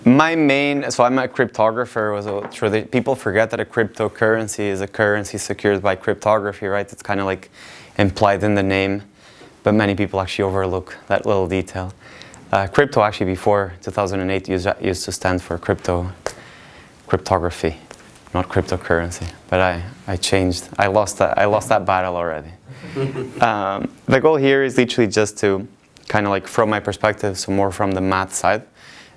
So I'm a cryptographer. People forget that a cryptocurrency is a currency secured by cryptography, right? It's kind of like implied in the name, but many people actually overlook that little detail. Crypto actually before 2008 used to stand for cryptography, not cryptocurrency. But I changed. I lost that battle already. The goal here is literally just to kind of like, from my perspective, so more from the math side,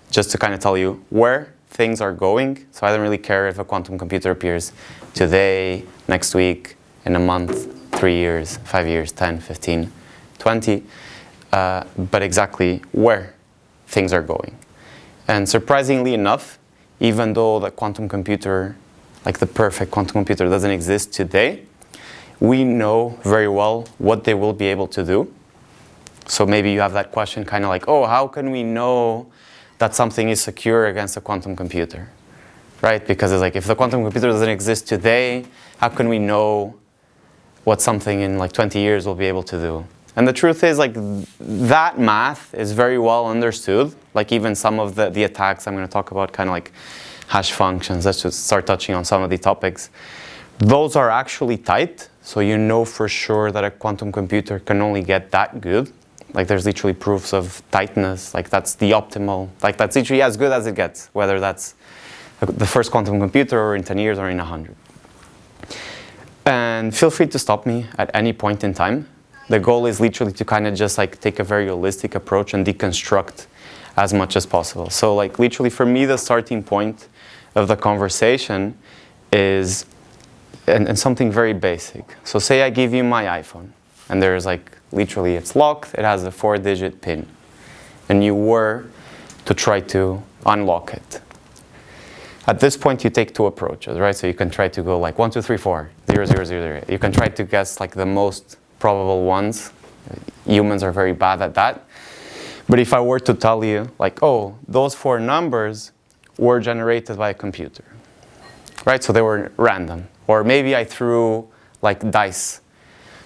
just to kind of tell you where things are going. So I don't really care if a quantum computer appears today, next week, in a month, 3 years, 5 years, 10, 15, 20, but exactly where things are going. And surprisingly enough, even though the quantum computer, like the perfect quantum computer, doesn't exist today, we know very well what they will be able to do. So maybe you have that question kind of like, oh, how can we know that something is secure against a quantum computer, right? Because it's like, if the quantum computer doesn't exist today, how can we know what something in like 20 years will be able to do? And the truth is, like, that math is very well understood. Like even some of the attacks I'm going to talk about, kind of like hash functions, let's just start touching on some of the topics. Those are actually tight, so you know for sure that a quantum computer can only get that good. Like there's literally proofs of tightness, like that's the optimal, like that's literally as good as it gets, whether that's the first quantum computer or in 10 years or in 100. And feel free to stop me at any point in time. The goal is literally to kind of just like take a very holistic approach and deconstruct as much as possible. So like literally for me, the starting point of the conversation is and something very basic. So say I give you my iPhone and there's like, literally it's locked, it has a 4-digit PIN. And you were to try to unlock it. At this point you take two approaches, right? So you can try to go like 1, 2, 3, 4, 0, 0, 0, 0. You can try to guess like the most probable ones. Humans are very bad at that. But if I were to tell you like, oh, those 4 numbers were generated by a computer, right? So they were random. Or maybe I threw like dice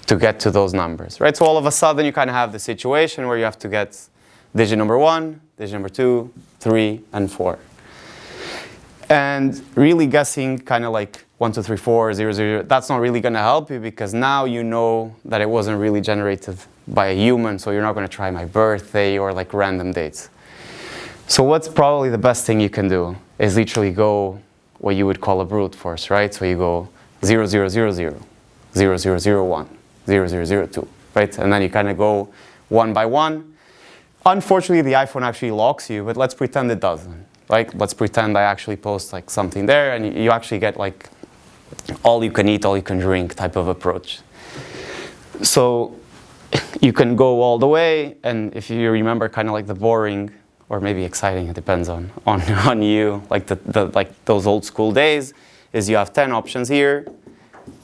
to get to those numbers, right? So all of a sudden you kind of have the situation where you have to get digit number 1, digit number 2, 3, and 4. And really guessing kind of like 1, 2, 3, 4, 0, 0, that's not really going to help you because now you know that it wasn't really generated by a human, so you're not going to try my birthday or like random dates. So what's probably the best thing you can do is literally go what you would call a brute force, right? So you go 0, 0, 0, 0, 0, 0, 0, 1, 0, 0, 0, 2, right? And then you kind of go one by one. Unfortunately, the iPhone actually locks you, but let's pretend it doesn't. Like, let's pretend I actually post like something there and you actually get like all you can eat, all you can drink type of approach. So you can go all the way, and if you remember kind of like the boring or maybe exciting, it depends on you, like like those old school days, is you have 10 options here,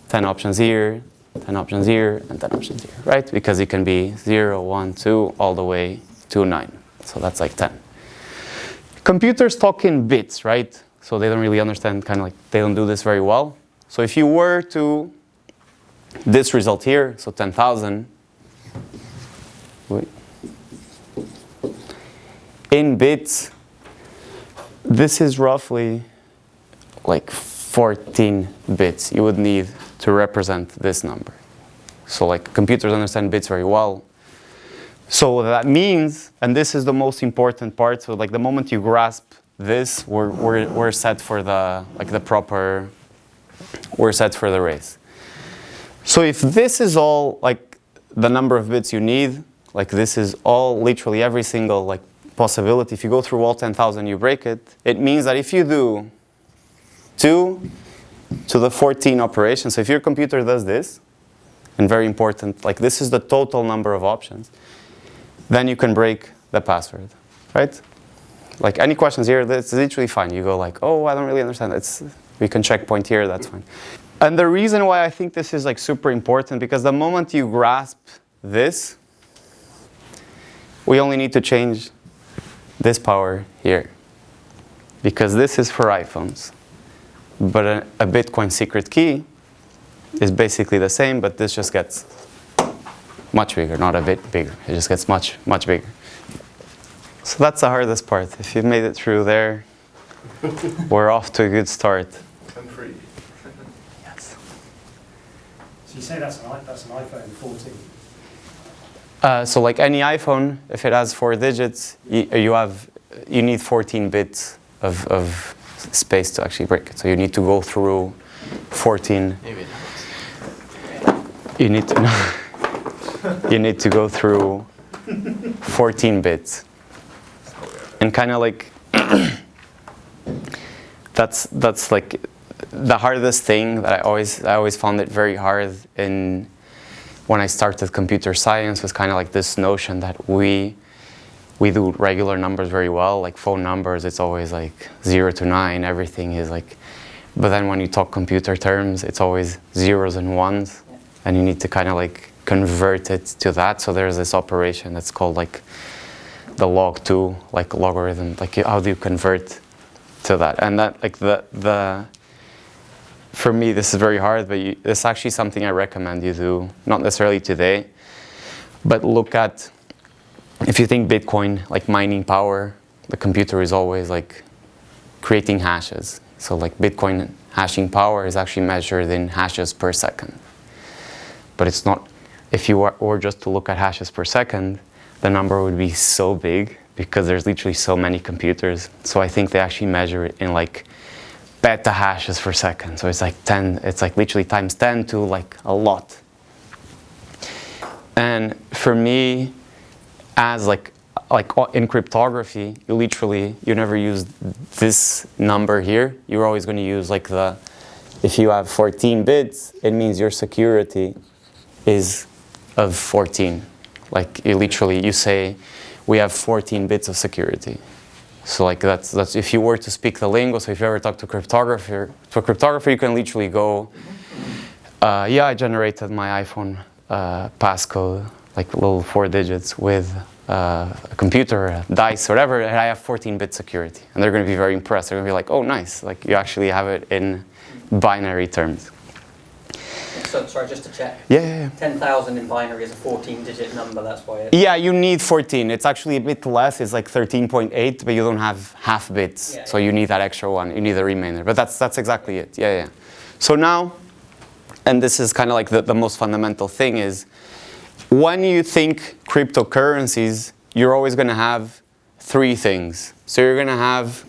10 options here, 10 options here, and 10 options here, right? Because it can be 0, 1, 2, all the way to 9. So that's like 10. Computers talk in bits, right? So they don't really understand, kind of like, they don't do this very well. So if you were to, this result here, so 10,000, in bits, this is roughly like 14 bits you would need to represent this number. So like computers understand bits very well. So what that means, and this is the most important part, so like the moment you grasp this, we're set for the, like the proper, we're set for the race. So if this is all like the number of bits you need, like this is all literally every single like possibility, if you go through all 10,000 you break it, it means that if you do 2 to the 14 operations, so if your computer does this, and very important, like this is the total number of options, then you can break the password, right? Like any questions here, that's literally fine. You go like, oh, I don't really understand. We can checkpoint here, that's fine. And the reason why I think this is like super important, because the moment you grasp this, we only need to change this power here. Because this is for iPhones. But a Bitcoin secret key is basically the same, but this just gets much bigger, not a bit bigger. It just gets much, much bigger. So that's the hardest part. If you've made it through there, we're off to a good start. I'm free. Yes. So you say that's an iPhone 14? So like any iPhone, if it has 4 digits, you need 14 bits of space to actually break it. So you need to go through 14. Maybe not. You need to you need to go through 14 bits, and kind of like that's like the hardest thing that I always found it very hard in when I started computer science was kind of like this notion that we do regular numbers very well, like phone numbers. It's always like 0 to 9. Everything is like, but then when you talk computer terms, it's always zeros and ones. And you need to kind of like convert it to that. So there's this operation that's called like the log2, like logarithm. Like how do you convert to that? And that like for me this is very hard, but it's actually something I recommend you do. Not necessarily today, but look at, if you think Bitcoin, like mining power, the computer is always like creating hashes. So like Bitcoin hashing power is actually measured in hashes per second. But it's not, if you were just to look at hashes per second, the number would be so big because there's literally so many computers. So I think they actually measure it in like beta hashes per second. So it's like 10, it's like literally times 10 to like a lot. And for me, as like in cryptography, you never use this number here. You're always going to use like if you have 14 bits, it means your security is of 14. Like you say, we have 14 bits of security. So like that's if you were to speak the lingo. So if you ever talk to a cryptographer, you can literally go, yeah, I generated my iPhone passcode, like little 4 digits with a computer, a dice, whatever, and I have 14-bit security. And they're going to be very impressed. They're going to be like, oh, nice. Like you actually have it in binary terms. So, sorry, just to check. Yeah. 10,000 in binary is a 14-digit number, that's why Yeah, you need 14. It's actually a bit less. It's like 13.8, but you don't have half bits. Yeah, so you need that extra one. You need the remainder. But that's exactly it. Yeah. So now, and this is kind of like the most fundamental thing is, when you think cryptocurrencies, you're always going to have 3 things. So you're going to have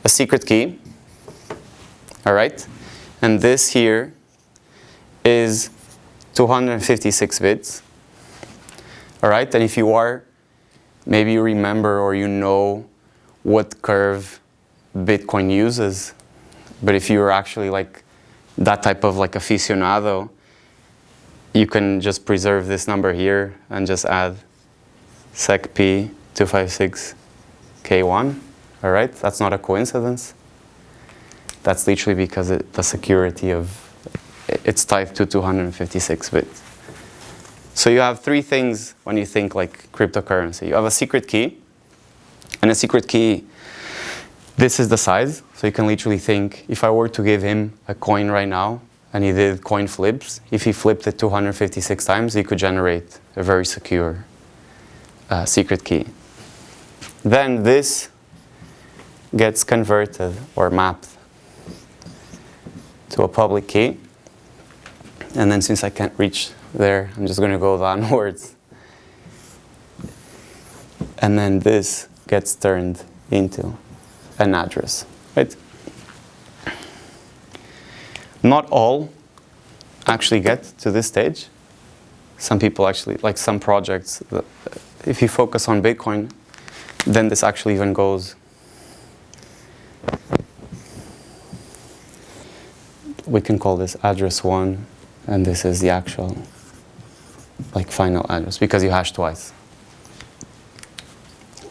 a secret key, all right? And this here is 256 bits, all right? And if maybe you remember or you know what curve Bitcoin uses, but if you're actually like that type of like aficionado, you can just preserve this number here and just add sec p 256 k1, all right? That's not a coincidence. That's literally because the security of it's typed to 256 bits. So you have 3 things when you think like cryptocurrency. You have a secret key, and a secret key, this is the size. So you can literally think, if I were to give him a coin right now, and he did coin flips, if he flipped it 256 times, he could generate a very secure secret key. Then this gets converted or mapped to a public key. And then since I can't reach there, I'm just going to go downwards. And then this gets turned into an address, right? Not all actually get to this stage. Some people actually, like some projects, if you focus on Bitcoin, then this actually even goes. We can call this address 1. And this is the actual, like, final address, because you hash twice.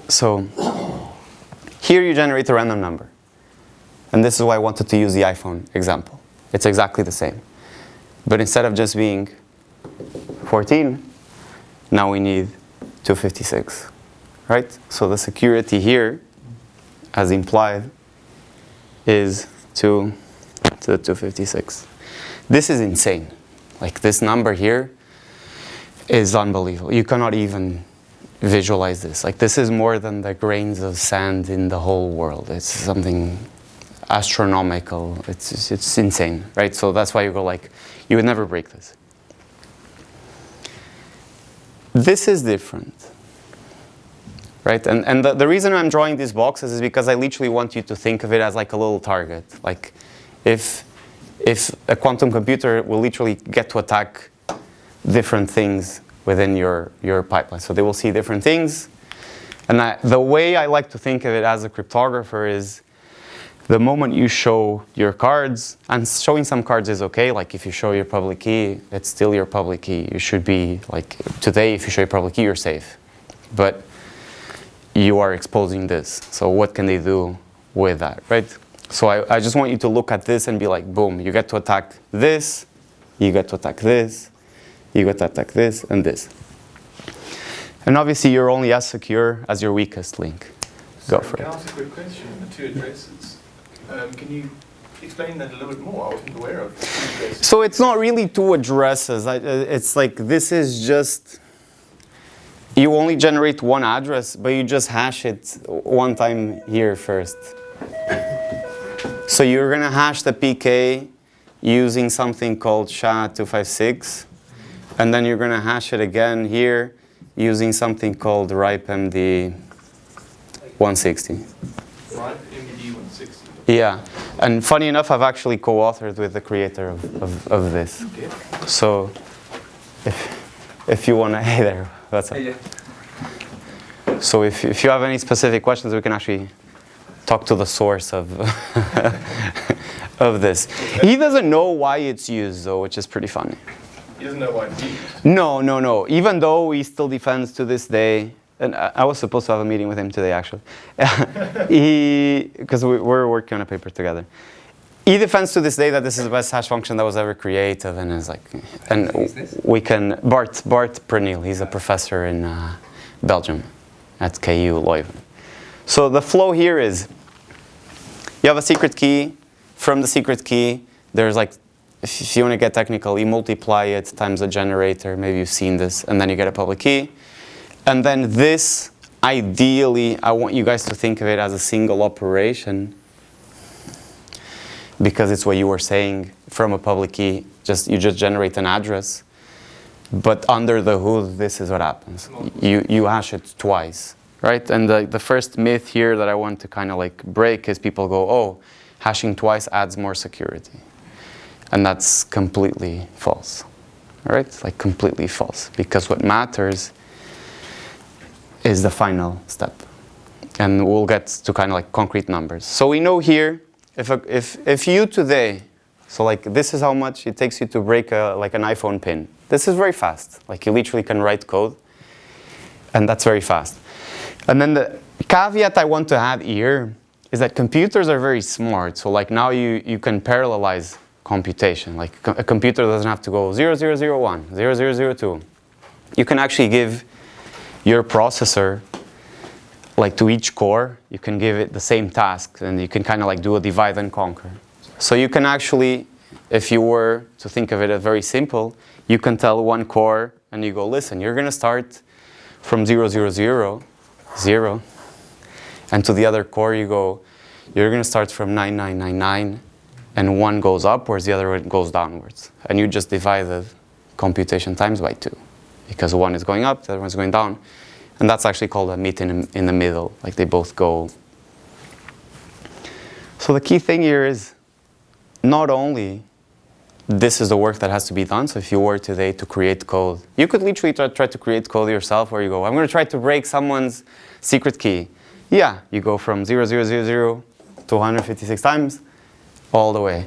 So here you generate a random number. And this is why I wanted to use the iPhone example. It's exactly the same. But instead of just being 14, now we need 256, right? So the security here, as implied, is to the 256. This is insane. Like this number here is unbelievable. You cannot even visualize this. Like, this is more than the grains of sand in the whole world. It's something astronomical. It's insane, right? So that's why you go like, you would never break this. This is different, right? And the reason I'm drawing these boxes is because I literally want you to think of it as like a little target. Like, if a quantum computer will literally get to attack different things within your pipeline. So they will see different things. And the way I like to think of it as a cryptographer is the moment you show your cards, and showing some cards is okay, like if you show your public key, it's still your public key. You should be, like today, if you show your public key, you're safe. But you are exposing this. So what can they do with that, right? So I just want you to look at this and be like, boom, you get to attack this, you get to attack this, you get to attack this, and this. And obviously, you're only as secure as your weakest link. Go for it. Can I ask a quick question? The two addresses. Can you explain that a little bit more? I wasn't aware of the two addresses. So it's not really two addresses. It's like, this is just, you only generate one address, but you just hash it one time here first. So you're going to hash the PK using something called SHA-256, and then you're going to hash it again here using something called RIPE-MD 160. RIPE-MD 160. Yeah, and funny enough, I've actually co-authored with the creator of this. Okay. So if you want to, hey there, what's up? Yeah. So if you have any specific questions, we can actually talk to the source of of this. He doesn't know why it's used though, which is pretty funny. He doesn't know why it's used. No. Even though he still defends to this day, and I was supposed to have a meeting with him today actually, because we're working on a paper together. He defends to this day that this is the best hash function that was ever created, and is like, and we can Bart Pernille. He's a professor in Belgium at KU Leuven. So the flow here is, you have a secret key. From the secret key, there's like, if you want to get technical, you multiply it times a generator. Maybe you've seen this, and then you get a public key. And then this, ideally, I want you guys to think of it as a single operation, because it's what you were saying from a public key. You just generate an address. But under the hood, this is what happens. You hash it twice, right? And the first myth here that I want to kind of like break is people go, oh, hashing twice adds more security. And that's completely false, all right? It's like completely false, because what matters is the final step. And we'll get to kind of like concrete numbers. So we know here, if you today, so like this is how much it takes you to break like an iPhone pin. This is very fast. Like you literally can write code, and that's very fast. And then the caveat I want to add here is that computers are very smart. So like now you can parallelize computation. Like a computer doesn't have to go 0001, 0002. You can actually give your processor, like to each core, you can give it the same task, and you can kind of like do a divide and conquer. So you can actually, if you were to think of it as very simple, you can tell one core and you go, listen, you're going to start from 000, 0, and to the other core you go, you're going to start from 9999, and one goes upwards, the other one goes downwards. And you just divide the computation times by 2, because one is going up, the other one is going down. And that's actually called a meet in the middle, like they both go. So the key thing here is, not only this is the work that has to be done, so if you were today to create code, you could literally try to create code yourself, where you go, I'm going to try to break someone's secret key. Yeah, you go from 0000 to 156 times, all the way.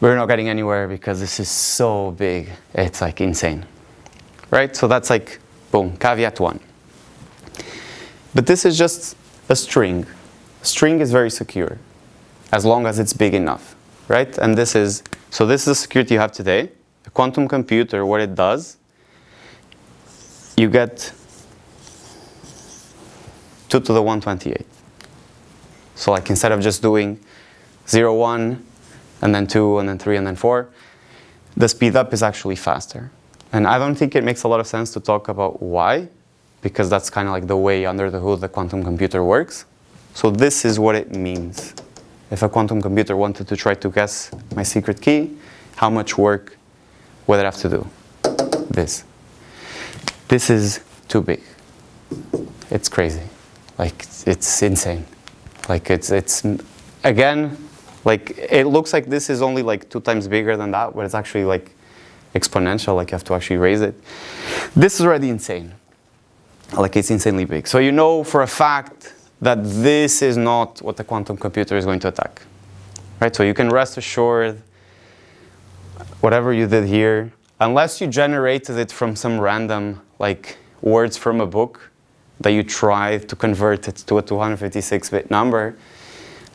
We're not getting anywhere because this is so big, it's like insane. Right? So that's like, boom, caveat 1. But this is just a string. String is very secure, as long as it's big enough, right? And this is the security you have today. A quantum computer, what it does, you get 2 to the 128. So like instead of just doing 0, 1, and then 2, and then 3, and then 4, the speed up is actually faster. And I don't think it makes a lot of sense to talk about why, because that's kind of like the way under the hood the quantum computer works. So this is what it means. If a quantum computer wanted to try to guess my secret key, how much work would it have to do? This. This is too big. It's crazy. Like, it's insane. Like, it's again, like, it looks like this is only like 2 times bigger than that, but it's actually like exponential, like you have to actually raise it. This is already insane. Like, it's insanely big. So you know for a fact that this is not what the quantum computer is going to attack. Right? So you can rest assured, whatever you did here, unless you generated it from some random, like, words from a book that you tried to convert it to a 256-bit number,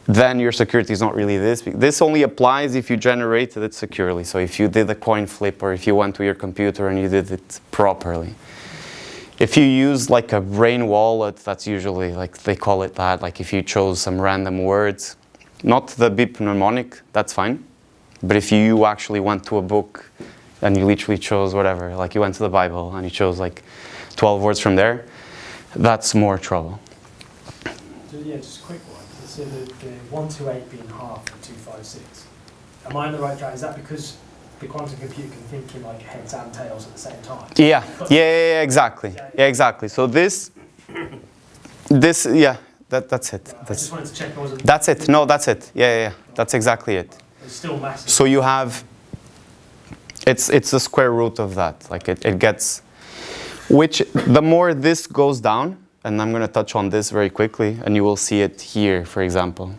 then your security is not really this big. This only applies if you generated it securely. So if you did a coin flip, or if you went to your computer and you did it properly. If you use like a brain wallet, that's usually, like, they call it that, like if you chose some random words, not the beep mnemonic, that's fine. But if you actually went to a book and you literally chose whatever, like you went to the Bible and you chose like 12 words from there, that's more trouble. So yeah, just a quick one. So the 128 being half of 256. Am I on the right track? Is that because the quantum computer can think in like heads and tails at the same time? Yeah, exactly. Yeah, exactly. So this, yeah, that's it. I just wanted to check. That's it. No, that's it. Yeah. That's exactly it. It's still massive. So you have, it's the square root of that. Like it gets, which the more this goes down, and I'm going to touch on this very quickly, and you will see it here, for example.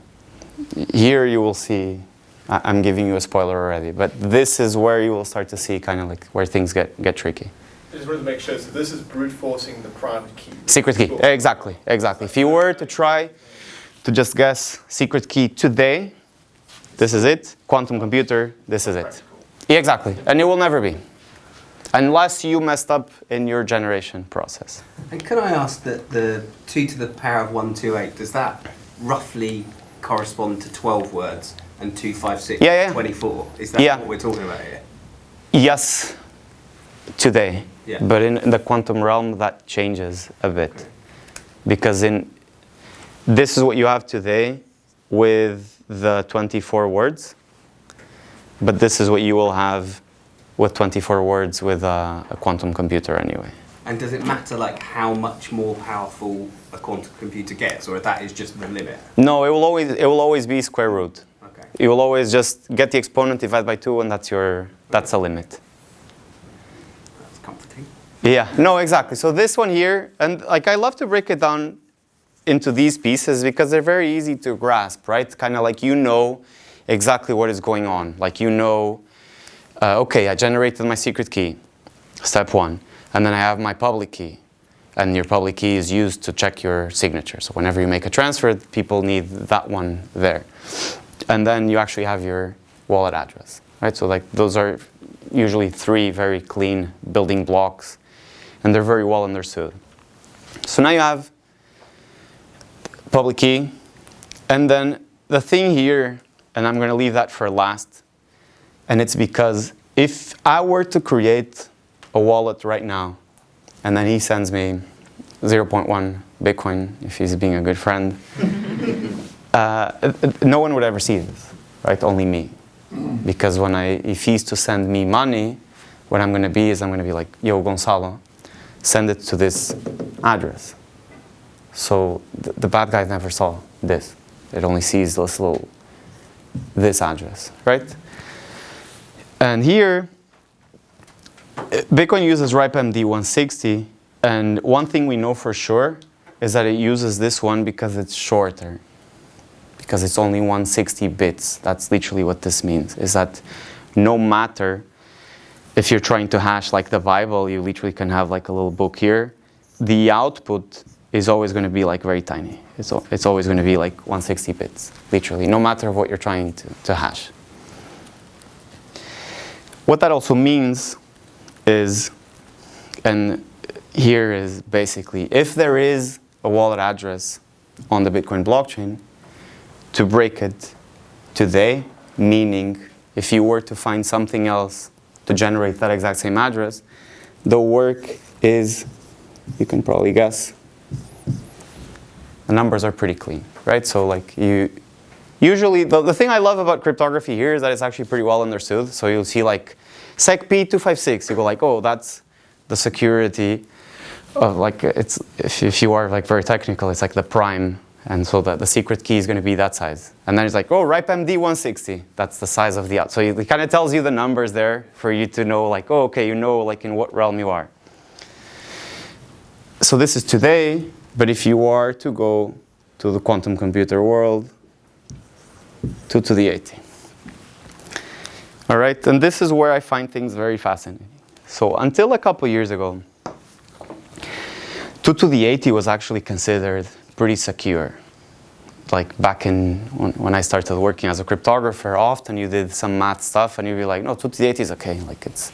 Here you will see, I'm giving you a spoiler already, but this is where you will start to see kind of like where things get tricky. I just wanted to make sure, so this is brute forcing the private key. Secret key, exactly. If you were to try to just guess secret key today, this is it. Quantum computer, this is it. Yeah, exactly, and it will never be. Unless you messed up in your generation process. And can I ask that the 2 to the power of 128, does that roughly correspond to 12 words and 256 Yeah. 24? Is that what we're talking about here? Yes, today. Yeah. But in the quantum realm, that changes a bit. Okay. Because this is what you have today with the 24 words. But this is what you will have with 24 words with a quantum computer anyway. And does it matter like how much more powerful a quantum computer gets, or that is just the limit? No, it will always be square root. Okay. You will always just get the exponent, divide by 2, and that's a limit. That's comforting. Yeah, no, exactly. So this one here, and like I love to break it down into these pieces because they're very easy to grasp, right? Kind of like you know exactly what is going on. Like you know, okay, I generated my secret key, step 1. And then I have my public key. And your public key is used to check your signature. So whenever you make a transfer, people need that one there. And then you actually have your wallet address, right? So like those are usually 3 very clean building blocks. And they're very well understood. So now you have public key. And then the thing here, and I'm going to leave that for last, and it's because if I were to create a wallet right now, and then he sends me 0.1 Bitcoin, if he's being a good friend, no one would ever see this, right? Only me. Because if he's to send me money, what I'm going to be is I'm going to be like, yo, Gonzalo, send it to this address. So the bad guy never saw this. It only sees this address, right? And here, Bitcoin uses RIPE-MD 160, and one thing we know for sure is that it uses this one because it's shorter, because it's only 160 bits. That's literally what this means, is that no matter if you're trying to hash like the Bible, you literally can have like a little book here, the output is always going to be like very tiny. It's always going to be like 160 bits, literally, no matter what you're trying to hash. What that also means is, and here is basically, if there is a wallet address on the Bitcoin blockchain, to break it today, meaning if you were to find something else to generate that exact same address, the work is you can probably guess. The numbers are pretty clean, right? So like usually, the thing I love about cryptography here is that it's actually pretty well understood. So you'll see like sec P256, you go like, oh, that's the security of like, it's, if you are like very technical, it's like the prime. And so the secret key is going to be that size. And then it's like, oh, RIPE MD 160. That's the size of the out. So it kind of tells you the numbers there for you to know like, oh, okay, you know like in what realm you are. So this is today, but if you are to go to the quantum computer world, 2 to the 80. All right, and this is where I find things very fascinating. So until a couple years ago, 2 to the 80 was actually considered pretty secure. Like back in when I started working as a cryptographer, often you did some math stuff and you'd be like, no, 2 to the 80 is okay. Like it's,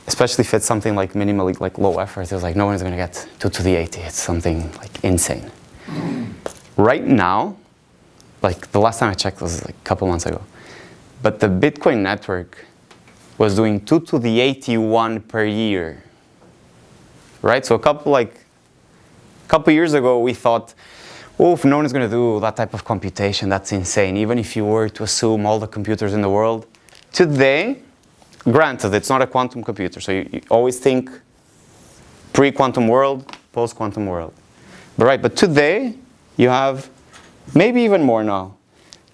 especially if it's something like minimally like low effort, it was like no one's gonna get 2 to the 80. It's something like insane. Right now, like the last time I checked was like a couple months ago, but the Bitcoin network was doing 2 to the 81 per year. Right? So a couple years ago, we thought, oh, if no one is going to do that type of computation, that's insane. Even if you were to assume all the computers in the world. Today, granted, it's not a quantum computer. So you always think pre-quantum world, post-quantum world. But today, you have maybe even more now.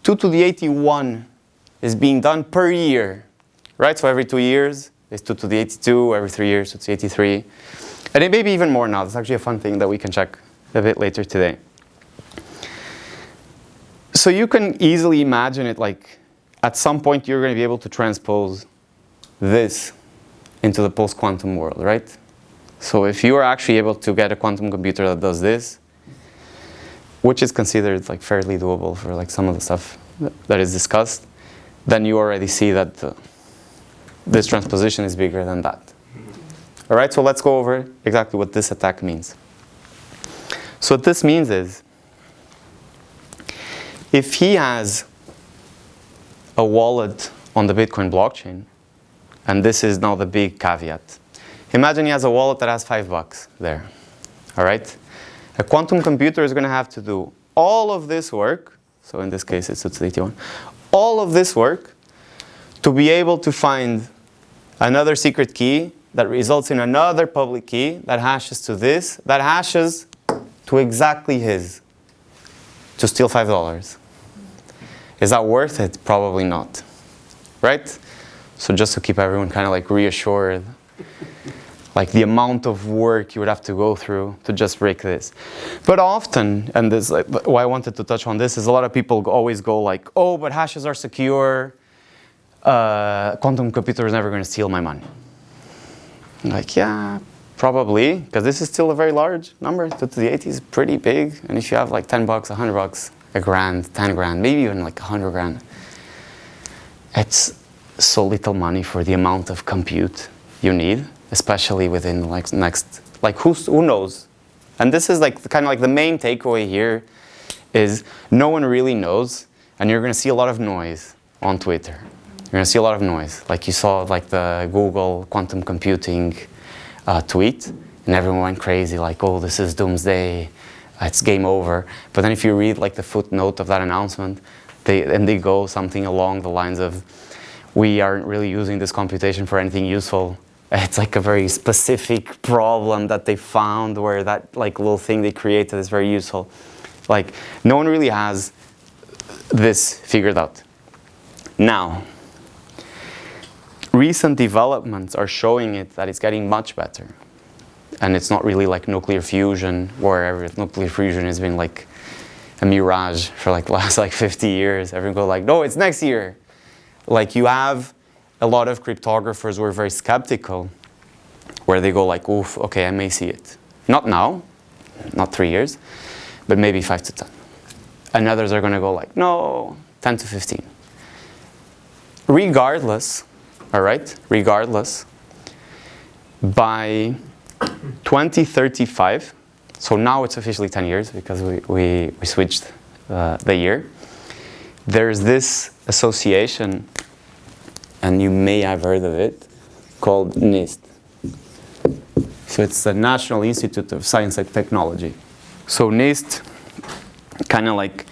2 to the 81 is being done per year. Right? So every 2 years, it's 2 to the 82. Every 3 years, it's 83. And it may be even more now. That's actually a fun thing that we can check a bit later today. So you can easily imagine it like at some point you're going to be able to transpose this into the post-quantum world, right? So if you are actually able to get a quantum computer that does this, which is considered like fairly doable for like some of the stuff that is discussed, then you already see that this transposition is bigger than that. All right, so let's go over exactly what this attack means. So what this means is, if he has a wallet on the Bitcoin blockchain, and this is now the big caveat. Imagine he has a wallet that has $5 there, all right? A quantum computer is going to have to do all of this work, so in this case it's 2 to the 81, all of this work to be able to find another secret key that results in another public key that hashes to this, that hashes to exactly his, to steal $5. Is that worth it? Probably not, right? So just to keep everyone kind of like reassured, like the amount of work you would have to go through to just break this. But often, and this, like, why I wanted to touch on this is a lot of people always go like, oh, but hashes are secure, quantum computer is never going to steal my money. Like, yeah, probably, because this is still a very large number. 2 to the 80 is pretty big. And if you have like $10, $100, a grand, 10 grand, maybe even like 100 grand, it's so little money for the amount of compute you need, especially within like next, like who knows? And this is like kind of like the main takeaway here is no one really knows, and you're going to see a lot of noise on Twitter. You're going to see a lot of noise. Like you saw like the Google quantum computing tweet, and everyone went crazy like, oh, this is doomsday, it's game over. But then if you read like the footnote of that announcement, they go something along the lines of, we aren't really using this computation for anything useful. It's like a very specific problem that they found where that like little thing they created is very useful. Like no one really has this figured out. Now, recent developments are showing it that it's getting much better. And it's not really like nuclear fusion, where nuclear fusion has been like a mirage for like the last like 50 years. Everyone go like, no, it's next year. Like you have a lot of cryptographers who are very skeptical, where they go like, oof, okay, I may see it. Not now, not 3 years, but maybe 5 to 10. And others are going to go like, no, 10 to 15. Regardless, all right, regardless, by 2035, so now it's officially 10 years because we switched the year, there's this association, and you may have heard of it, called NIST. So it's the National Institute of Science and Technology. So NIST kind of like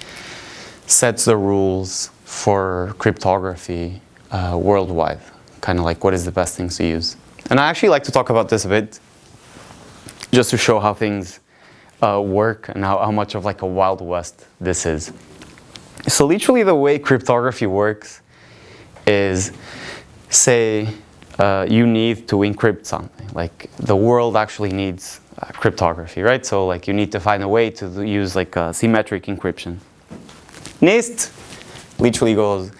sets the rules for cryptography worldwide. Kind of like what is the best things to use. And I actually like to talk about this a bit, just to show how things work and how much of like a Wild West this is. So literally the way cryptography works is, say you need to encrypt something. Like the world actually needs cryptography, right? So like you need to find a way to use like a symmetric encryption. NIST literally goes,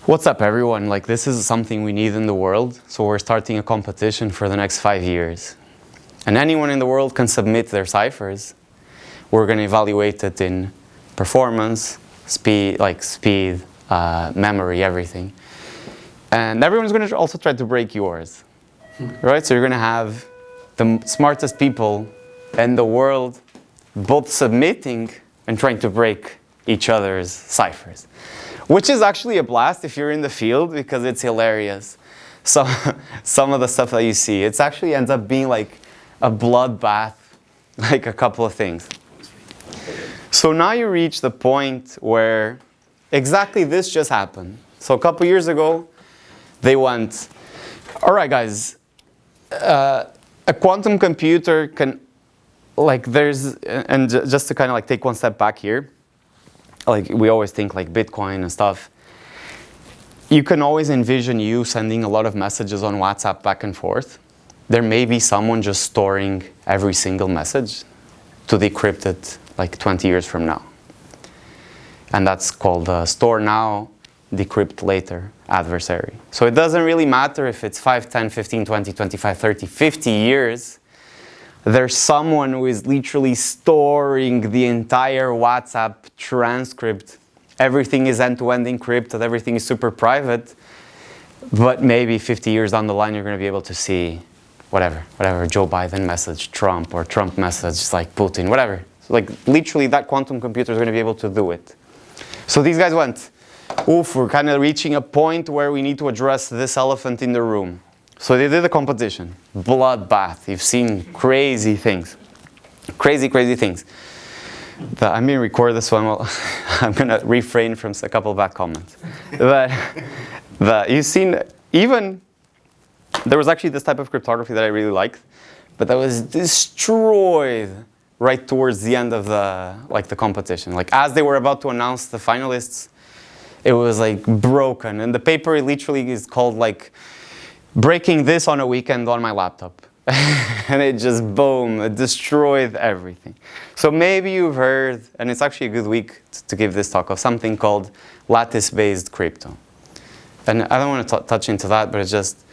what's up everyone? Like this is something we need in the world. So we're starting a competition for the next 5 years. And anyone in the world can submit their ciphers. We're going to evaluate it in performance, speed, memory, everything. And everyone's going to also try to break yours, right? So you're going to have the smartest people in the world both submitting and trying to break each other's ciphers, which is actually a blast if you're in the field because it's hilarious. So some of the stuff that you see, it actually ends up being like a bloodbath, like a couple of things. So now you reach the point where exactly this just happened. So a couple years ago, they went, all right, guys, a quantum computer can, like just to kind of like take one step back here, like we always think like Bitcoin and stuff, you can always envision you sending a lot of messages on WhatsApp back and forth. There may be someone just storing every single message to decrypt it like 20 years from now. And that's called store now, decrypt later adversary. So it doesn't really matter if it's 5, 10, 15, 20, 25, 30, 50 years. There's someone who is literally storing the entire WhatsApp transcript. Everything is end-to-end encrypted, everything is super private. But maybe 50 years down the line, you're going to be able to see whatever, Joe Biden message Trump, or Trump message like Putin, whatever. So like literally that quantum computer is going to be able to do it. So these guys went, oof, we're kind of reaching a point where we need to address this elephant in the room. So they did a competition, bloodbath. You've seen crazy things, crazy things. I'm being recorded, so I'm going to refrain from a couple of bad comments. But you've seen, even, there was actually this type of cryptography that I really liked, but that was destroyed right towards the end of the competition. Like as they were about to announce the finalists, it was like broken. And the paper literally is called like, breaking this on a weekend on my laptop. And it just, boom, it destroyed everything. So maybe you've heard, and it's actually a good week to give this talk, of something called lattice-based crypto. And I don't want to touch into that, but it's just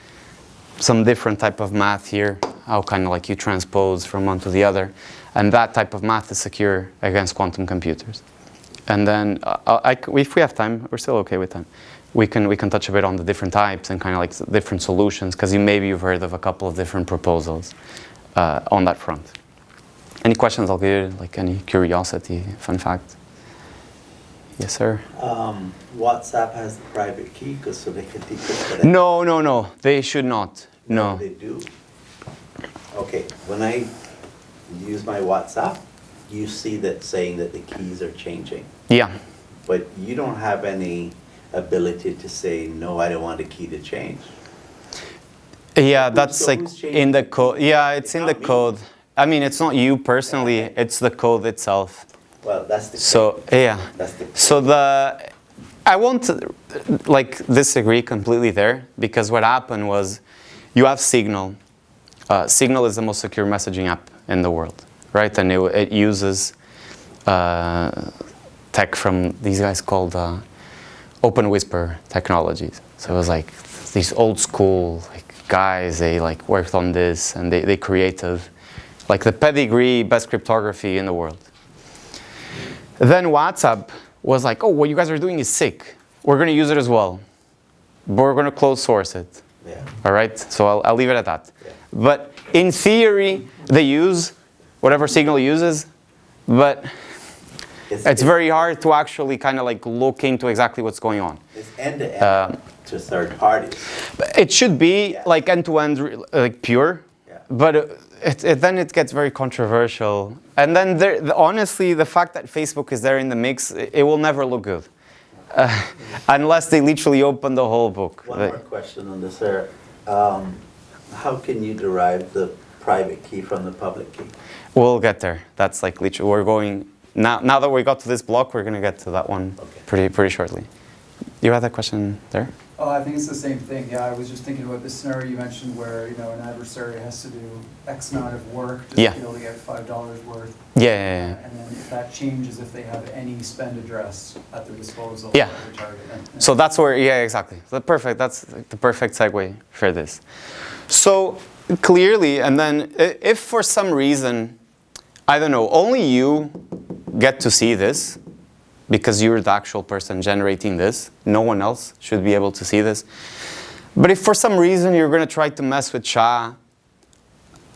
some different type of math here, how kind of like you transpose from one to the other. And that type of math is secure against quantum computers. And then, if we have time, we're still okay with time. We can touch a bit on the different types and kind of like different solutions, because you've heard of a couple of different proposals on that front. Any questions? I'll give you like any curiosity, fun fact. Yes, sir. WhatsApp has a private key so they can decrypt it. No. They should not. No. They do. Okay, when I use my WhatsApp, you see that saying that the keys are changing. Yeah. But you don't have any ability to say, no, I don't want the key to change. Yeah, that's So like who's changing in the the code. key? Yeah, it's in the Not me. code. I mean, it's not you personally, Okay. it's the code itself. Well, that's the So, yeah. That's the So I won't like disagree completely there, because what happened was you have Signal. Signal is the most secure messaging app in the world, right? And it uses tech from these guys called Open Whisper technologies. So it was like these old school guys, they like worked on this and they created like the pedigree best cryptography in the world. Then WhatsApp was like, oh, what you guys are doing is sick. We're going to use it as well. But we're going to close source it. Yeah. All right? So I'll leave it at that. Yeah. But in theory, they use whatever Signal uses, but it's very hard to actually kind of like look into exactly what's going on. It's end-to-end to third parties. It should be Yeah. like end-to-end, like pure, Yeah. but then it gets very controversial. And then honestly, the fact that Facebook is there in the mix, it will never look good. Unless they literally open the whole book. One more question on this, sir. How can you derive the private key from the public key? We'll get there. That's like literally, we're going, now that we got to this block, we're going to get to that one pretty shortly. You had that question there? Oh, I think it's the same thing. Yeah, I was just thinking about the scenario you mentioned where, you know, an adversary has to do X amount of work just to be able to get $5 worth. Yeah. And then if that changes if they have any spend address at their disposal Yeah. of the target. And So that's where, exactly. That's the perfect segue for this. So clearly, and then if for some reason, I don't know, only you get to see this, because you're the actual person generating this. No one else should be able to see this. But if for some reason you're going to try to mess with SHA,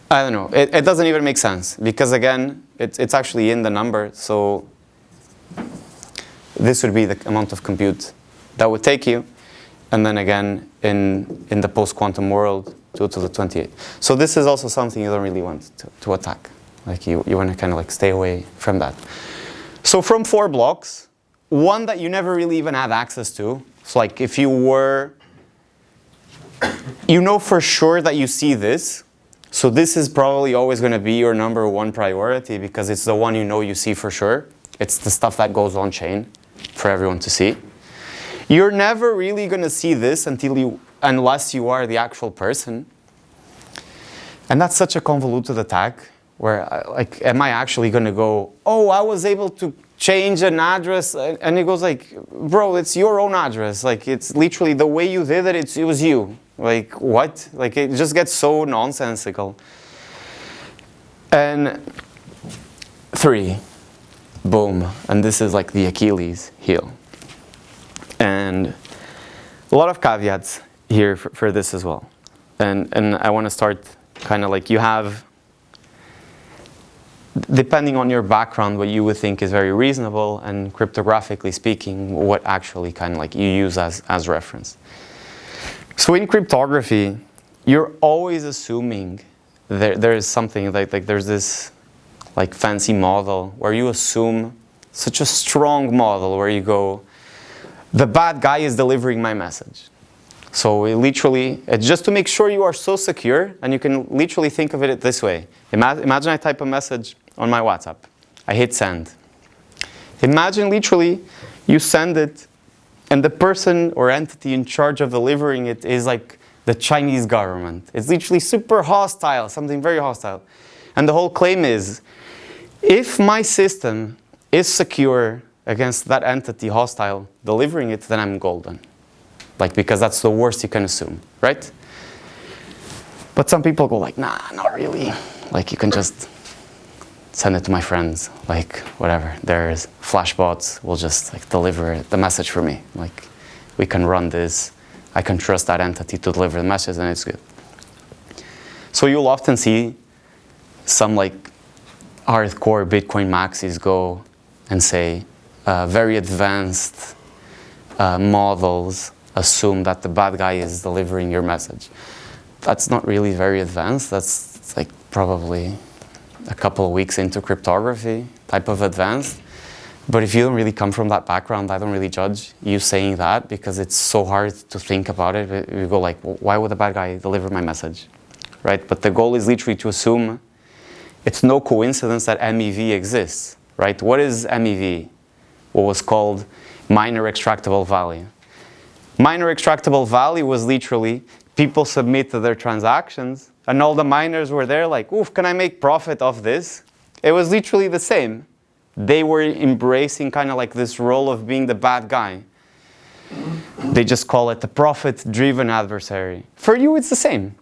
I don't know. It doesn't even make sense. Because again, it's actually in the number. So this would be the amount of compute that would take you. And then again, in the post-quantum world, 2 to the 28. So this is also something you don't really want to attack. Like you want to kind of like stay away from that. So from 4 blocks, one that you never really even had access to, so like if you were, you know for sure that you see this, so this is probably always going to be your number 1 priority because it's the one you know you see for sure. It's the stuff that goes on chain for everyone to see. You're never really going to see this unless you are the actual person. And that's such a convoluted attack. Where, like, am I actually going to go, oh, I was able to change an address, and it goes like, bro, it's your own address. Like, it's literally the way you did it, it was you. Like, what? Like, it just gets so nonsensical. And 3, boom. And this is like the Achilles heel. And a lot of caveats here for this as well. And I want to start kind of like you have, depending on your background, what you would think is very reasonable, and cryptographically speaking, what actually kind of like you use as reference. So in cryptography, you're always assuming there is something like there's this like fancy model where you assume such a strong model where you go, the bad guy is delivering my message. So it's just to make sure you are so secure, and you can literally think of it this way. Imagine I type a message on my WhatsApp. I hit send. Imagine literally you send it, and the person or entity in charge of delivering it is like the Chinese government. It's literally super hostile, something very hostile. And the whole claim is, if my system is secure against that entity hostile delivering it, then I'm golden. Like, because that's the worst you can assume, right? But some people go like, nah, not really. Like, you can just send it to my friends, like, whatever. There's flashbots, will just like deliver the message for me. Like, we can run this. I can trust that entity to deliver the message, and it's good. So you'll often see some like hardcore Bitcoin maxis go and say very advanced models assume that the bad guy is delivering your message. That's not really very advanced. That's like probably a couple of weeks into cryptography type of advanced. But if you don't really come from that background, I don't really judge you saying that, because it's so hard to think about it. You go like, well, why would the bad guy deliver my message? Right? But the goal is literally to assume it's no coincidence that MEV exists. Right? What is MEV? What was called minor extractable value. Minor extractable value was literally people submitted their transactions, and all the miners were there like, oof, can I make profit off this? It was literally the same. They were embracing kind of like this role of being the bad guy. They just call it the profit-driven adversary. For you, it's the same.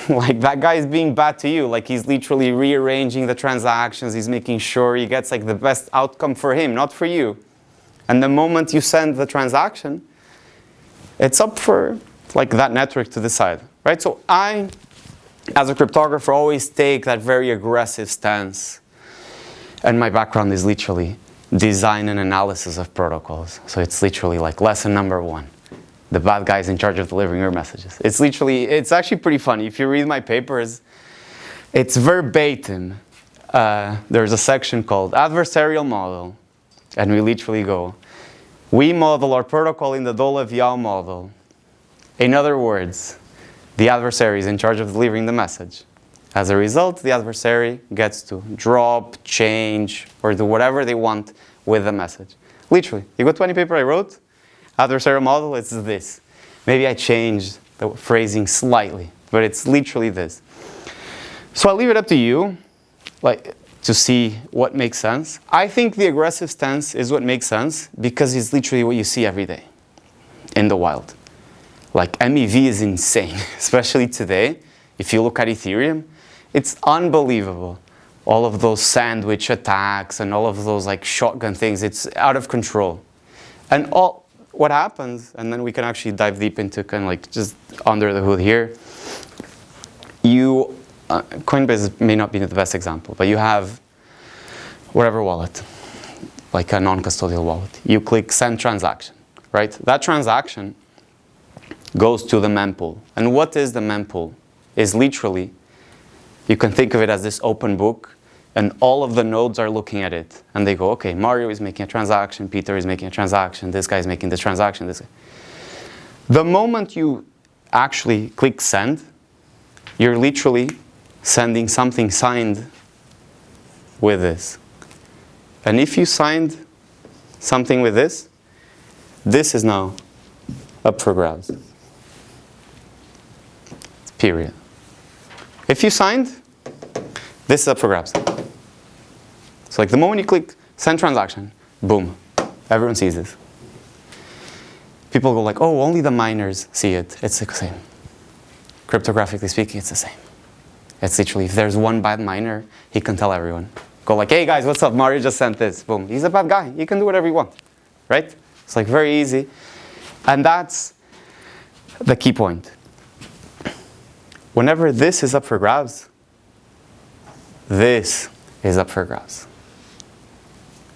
Like, that guy is being bad to you. Like, he's literally rearranging the transactions. He's making sure he gets like the best outcome for him, not for you. And the moment you send the transaction, it's up for like that network to decide, right? So I, as a cryptographer, always take that very aggressive stance. And my background is literally design and analysis of protocols. So it's literally like lesson number 1. The bad guy is in charge of delivering your messages. It's actually pretty funny. If you read my papers, it's verbatim. There's a section called adversarial model, and we literally go, we model our protocol in the Dolev-Yao model. In other words, the adversary is in charge of delivering the message. As a result, the adversary gets to drop, change, or do whatever they want with the message. Literally, you go to any paper I wrote, adversarial model, it's this. Maybe I changed the phrasing slightly, but it's literally this. So I'll leave it up to you, to see what makes sense. I think the aggressive stance is what makes sense because it's literally what you see every day in the wild. Like MEV is insane, especially today. If you look at Ethereum, it's unbelievable. All of those sandwich attacks and all of those like shotgun things, it's out of control. And what happens, and then we can actually dive deep into kind of like just under the hood here. Coinbase may not be the best example, but you have whatever wallet, like a non-custodial wallet. You click send transaction, right? That transaction goes to the mempool. And what is the mempool? Is literally, you can think of it as this open book, and all of the nodes are looking at it. And they go, okay, Mario is making a transaction, Peter is making a transaction, this guy is making this transaction, this guy. The moment you actually click send, you're literally sending something signed with this. And if you signed something with this is now up for grabs. Period. If you signed, this is up for grabs. So like the moment you click send transaction, boom, everyone sees this. People go like, oh, only the miners see it. It's the same. Cryptographically speaking, it's the same. It's literally, if there's one bad miner, he can tell everyone. Go like, hey guys, what's up? Mario just sent this. Boom. He's a bad guy. He can do whatever you want. Right? It's like very easy. And that's the key point. Whenever this is up for grabs, this is up for grabs.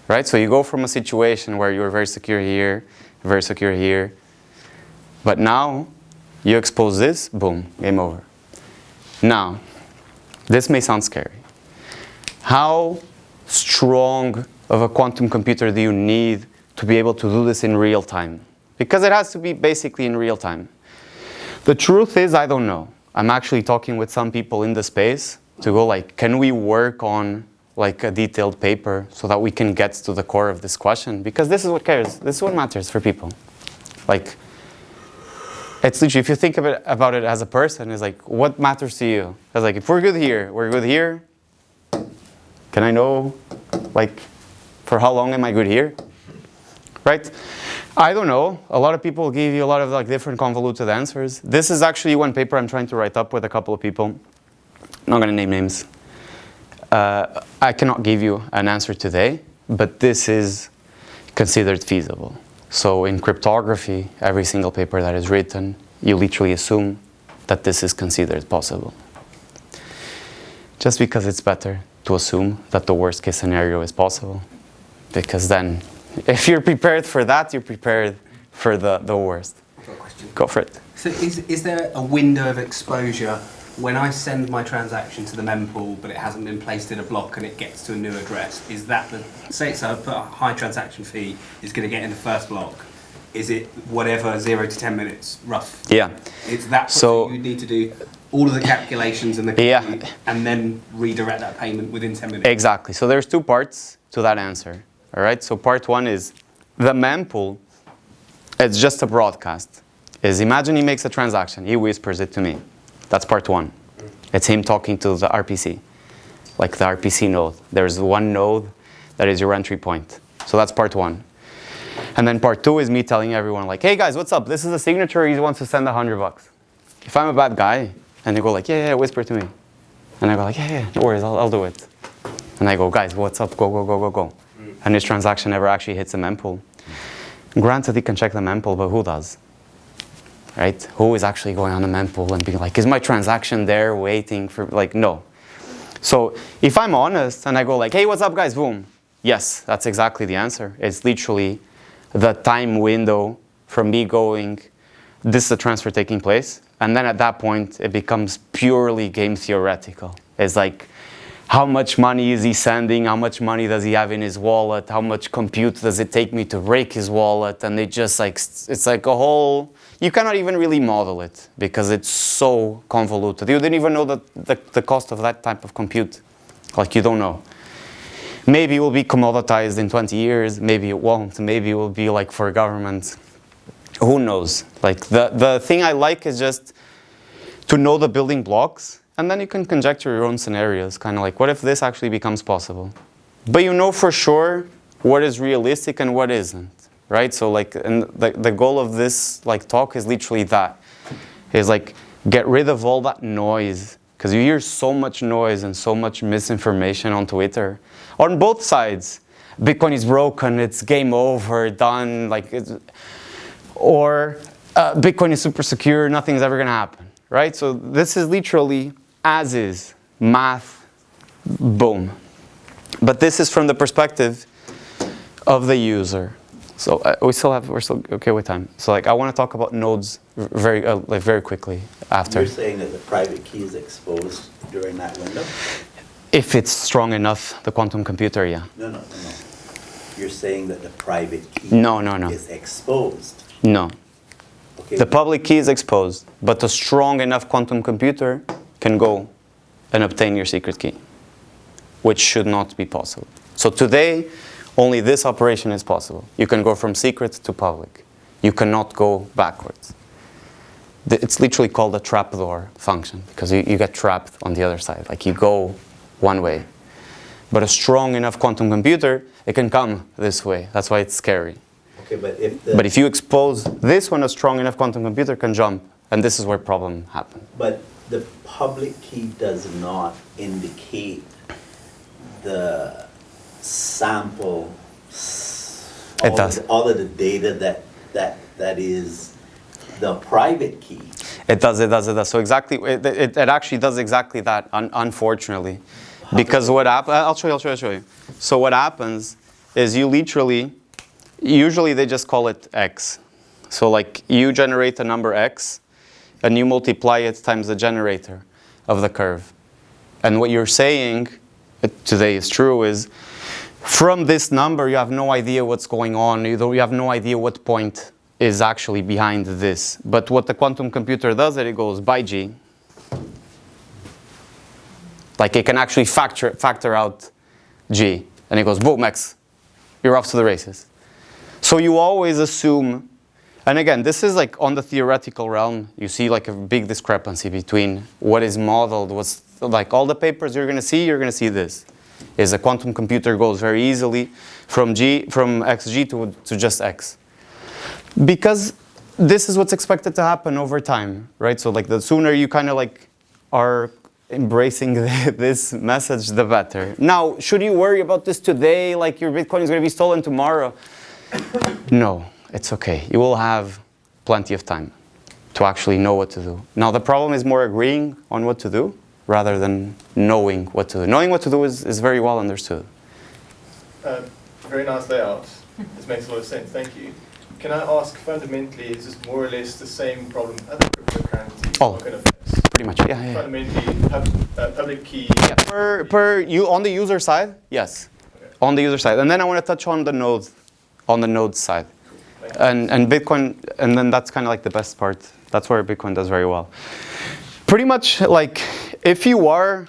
Right? So you go from a situation where you're very secure here, but now you expose this, boom, game over. Now, this may sound scary. How strong of a quantum computer do you need to be able to do this in real time? Because it has to be basically in real time. The truth is, I don't know. I'm actually talking with some people in the space to go like, can we work on like a detailed paper so that we can get to the core of this question? Because this is what cares. This is what matters for people. Like, it's literally, if you think about it as a person, it's like, what matters to you? It's like, if we're good here, we're good here. Can I know, like, for how long am I good here? Right? I don't know. A lot of people give you a lot of like different convoluted answers. This is actually one paper I'm trying to write up with a couple of people. I'm not going to name names. I cannot give you an answer today, but this is considered feasible. So in cryptography, every single paper that is written, you literally assume that this is considered possible. Just because it's better to assume that the worst case scenario is possible. Because then, if you're prepared for that, you're prepared for the worst. I've got a question. Go for it. So is there a window of exposure when I send my transaction to the mempool but it hasn't been placed in a block and it gets to a new address? Is that say I put a high transaction fee is going to get in the first block? Is it whatever 0 to 10 minutes rough? Yeah. It's that so you need to do all of the calculations and and then redirect that payment within 10 minutes. Exactly. So there's two parts to that answer. All right. So part one is the mempool. It's just a broadcast. Imagine he makes a transaction. He whispers it to me. That's part one. It's him talking to the RPC, like the RPC node. There's one node that is your entry point. So that's part one. And then part two is me telling everyone like, hey guys, what's up? This is a signature. He wants to send $100. If I'm a bad guy and they go like, yeah, whisper to me. And I go like, yeah, no worries, I'll do it. And I go, guys, what's up? Go. And this transaction never actually hits the mempool. Granted, he can check the mempool, but who does? Right? Who is actually going on the mempool and being like, is my transaction there waiting for, like, no. So if I'm honest and I go like, hey, what's up guys, boom. Yes, that's exactly the answer. It's literally the time window from me going, this is a transfer taking place. And then at that point, it becomes purely game theoretical. It's like, how much money is he sending? How much money does he have in his wallet? How much compute does it take me to rake his wallet? And it just like, it's like a whole, you cannot even really model it because it's so convoluted. You didn't even know the cost of that type of compute. Like, you don't know. Maybe it will be commoditized in 20 years. Maybe it won't. Maybe it will be like for government. Who knows? Like, the thing I like is just to know the building blocks. And then you can conjecture your own scenarios, kind of like, what if this actually becomes possible? But you know for sure what is realistic and what isn't, right? So like, and the goal of this like talk is literally that, is like, get rid of all that noise, because you hear so much noise and so much misinformation on Twitter, on both sides. Bitcoin is broken, it's game over, done, like, or Bitcoin is super secure, nothing's ever gonna happen, right? So this is literally as is, math, boom. But this is from the perspective of the user. So we're still okay with time. So like, I want to talk about nodes very quickly after. You're saying that the private key is exposed during that window? If it's strong enough, the quantum computer, yeah. No. You're saying that the private key No. is exposed? No. Okay. The public key is exposed, but a strong enough quantum computer can go and obtain your secret key, which should not be possible. So today, only this operation is possible. You can go from secret to public. You cannot go backwards. It's literally called a trapdoor function, because you get trapped on the other side. Like, you go one way. But a strong enough quantum computer, it can come this way. That's why it's scary. Okay, but if you expose this one, a strong enough quantum computer can jump, and this is where problem happens. But the public key does not indicate the sample, It does. all of the data that is the private key. It does. So exactly, it actually does exactly that, unfortunately. Because what happens, I'll show you. So what happens is you literally, usually they just call it X. So like, you generate a number X, and you multiply it times the generator of the curve. And what you're saying today is true is, from this number, you have no idea what's going on. You have no idea what point is actually behind this. But what the quantum computer does, it goes by G. Like, it can actually factor out G. And it goes, boom, X. You're off to the races. So you always assume, and again, this is like on the theoretical realm, you see like a big discrepancy between what is modeled, what's like all the papers you're going to see this. Is a quantum computer goes very easily from xg to just x. Because this is what's expected to happen over time, right? So like, the sooner you kind of like are embracing this message, the better. Now, should you worry about this today, like your Bitcoin is going to be stolen tomorrow? No, it's okay. You will have plenty of time to actually know what to do. Now, the problem is more agreeing on what to do rather than knowing what to do. Knowing what to do is very well understood. Very nice layout. This makes a lot of sense. Thank you. Can I ask, fundamentally, is this more or less the same problem other cryptocurrencies Oh. are going to face? Pretty much, yeah. Fundamentally, public key. Yeah, on the user side, yes. Okay. On the user side. And then I want to touch on the node side. And Bitcoin, and then that's kind of like the best part. That's where Bitcoin does very well. Pretty much like, if you are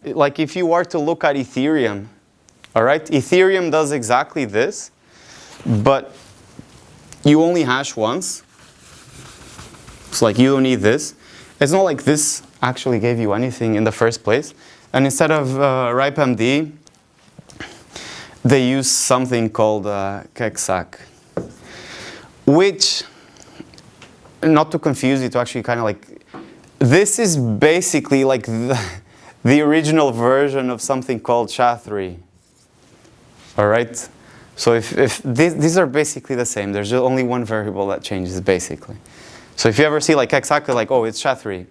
to look at Ethereum, all right? Ethereum does exactly this, but you only hash once. It's like, you don't need this. It's not like this actually gave you anything in the first place. And instead of RIPE-MD, they use something called Yaksetig, which, not to confuse you, to actually kind of like, this is basically like the original version of something called SHA-3. All right? So if these are basically the same. There's just only one variable that changes, basically. So if you ever see like exactly like, oh, it's SHA-3.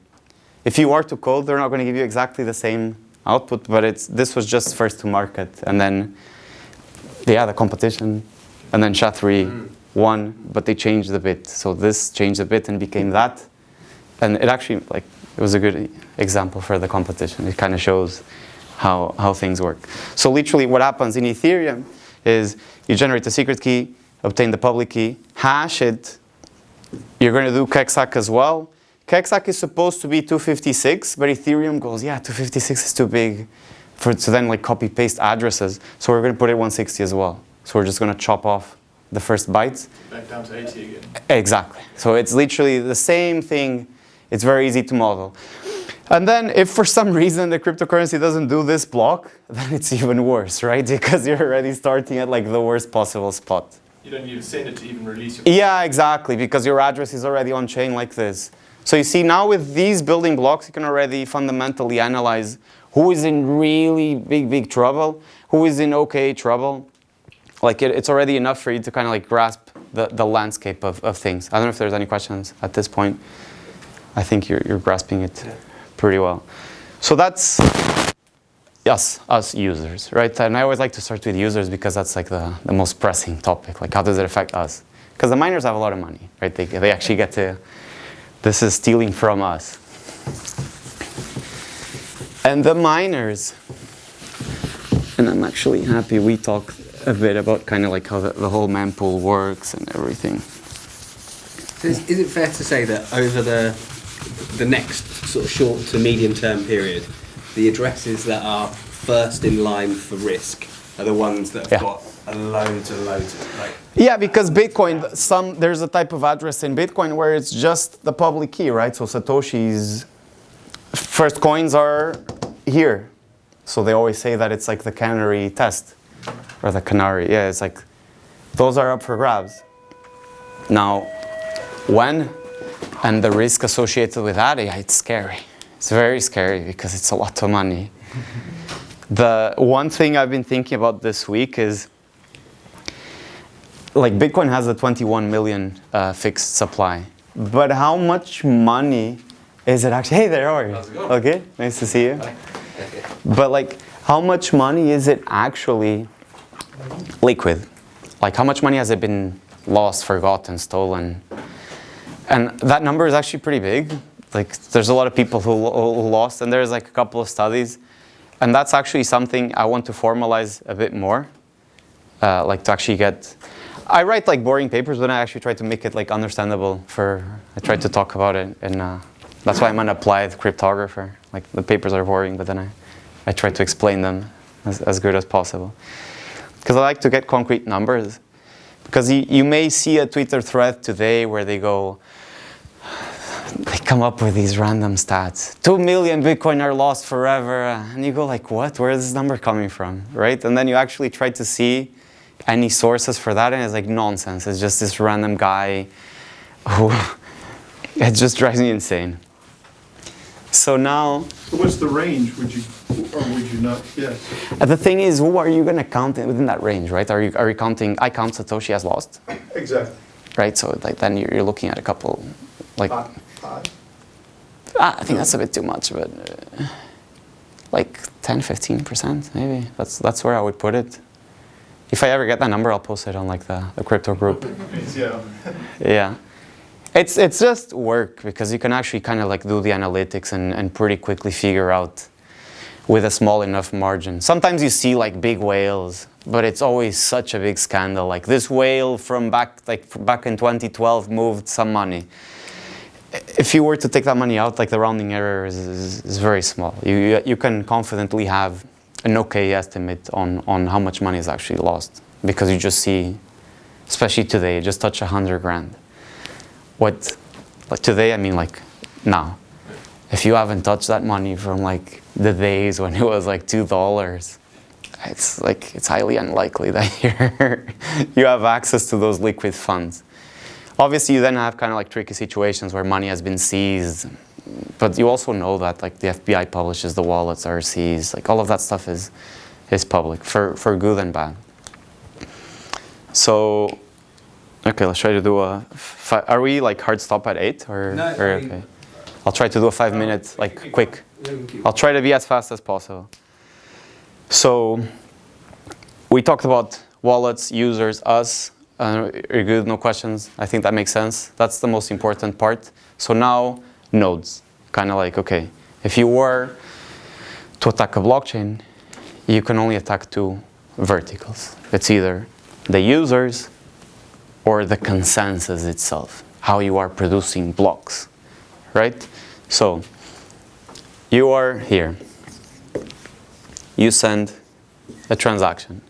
If you are to code, they're not going to give you exactly the same output, but this was just first to market. And then, yeah, the competition. And then SHA-3 won, but they changed a bit. So this changed a bit and became that. And it actually, like, it was a good example for the competition. It kind of shows how things work. So literally what happens in Ethereum is you generate a secret key, obtain the public key, hash it. You're going to do Kexac as well. Kexac is supposed to be 256, but Ethereum goes, yeah, 256 is too big to then like copy paste addresses. So we're going to put it 160 as well. So we're just going to chop off the first bytes. Back down to 80 again. Exactly. So it's literally the same thing. It's very easy to model. And then if for some reason the cryptocurrency doesn't do this block, then it's even worse, right? Because you're already starting at like the worst possible spot. You don't even send it to even release your... Yeah, exactly, because your address is already on chain like this. So you see now with these building blocks, you can already fundamentally analyze who is in really big trouble, who is in okay trouble. Like it's already enough for you to kind of like grasp the landscape of things. I don't know if there's any questions at this point. I think you're grasping it pretty well. So that's us users, right? And I always like to start with users because that's like the most pressing topic. Like how does it affect us? Because the miners have a lot of money, right? They actually get to, this is stealing from us. And the miners, and I'm actually happy we talked a bit about kind of like how the whole mempool works and everything. So is it fair to say that over the next sort of short to medium term period, the addresses that are first in line for risk are the ones that have got loads and loads of like... Yeah, because Bitcoin, there's a type of address in Bitcoin where it's just the public key, right? So Satoshi's first coins are here. So they always say that it's like the canary test. Or the canary, yeah, it's like, those are up for grabs. Now, when, and the risk associated with that, yeah, it's scary. It's very scary because it's a lot of money. The one thing I've been thinking about this week is, like Bitcoin has a 21 million fixed supply, but how much money is it actually? Hey there, how are you? How's it going? Okay, nice to see you. But like, how much money is it actually liquid? Like how much money has it been lost, forgotten, stolen? And that number is actually pretty big. Like there's a lot of people who lost, and there's like a couple of studies. And that's actually something I want to formalize a bit more. Like to actually get, I write like boring papers, but I actually try to make it like understandable I try to talk about it. And that's why I'm an applied cryptographer. Like the papers are boring, but then I try to explain them as good as possible. Because I like to get concrete numbers. Because you may see a Twitter thread today where they come up with these random stats. 2 million Bitcoin are lost forever. And you go like, what? Where is this number coming from? Right? And then you actually try to see any sources for that, and it's like nonsense. It's just this random guy who, it just drives me insane. So now... So what's the range, would you not guess? The thing is, who are you going to count within that range, right? Are you counting, I count Satoshi as lost? Exactly. Right, so like then you're looking at a couple, like... Five. I think that's a bit too much, but like 10-15% maybe. That's where I would put it. If I ever get that number, I'll post it on like the crypto group. Yeah. Yeah. It's just work, because you can actually kind of like do the analytics and pretty quickly figure out with a small enough margin. Sometimes you see like big whales, but it's always such a big scandal. Like this whale from back in 2012 moved some money. If you were to take that money out, like the rounding error is very small. You can confidently have an okay estimate on how much money is actually lost, because you just see, especially today, just touch 100 grand. Like today, I mean like now. If you haven't touched that money from like the days when it was like $2, it's highly unlikely that you have access to those liquid funds. Obviously, you then have kind of like tricky situations where money has been seized, but you also know that like the FBI publishes the wallets are seized. Like all of that stuff is public for good and bad. So, okay, let's try to do are we like hard stop at 8 or? No, Okay. I'll try to do a 5-minute like quick. I'll try to be as fast as possible. So, we talked about wallets, users, us. You're good, no questions. I think that makes sense. That's the most important part. So now, nodes. kind of like, okay, if you were to attack a blockchain, you can only attack two verticals. It's either the users or the consensus itself, how you are producing blocks, right? So you are here. You send a transaction.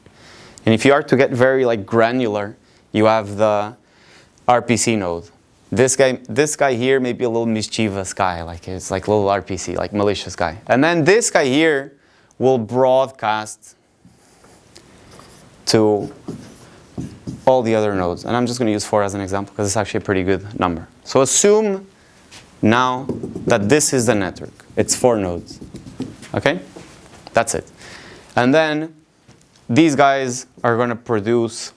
And if you are to get very like granular, you have the RPC node. This guy here may be a little mischievous guy, like it's like a little RPC, like malicious guy. And then this guy here will broadcast to all the other nodes. And I'm just going to use 4 as an example because it's actually a pretty good number. So assume now that this is the network. It's 4 nodes. Okay? That's it. And then these guys are going to produce,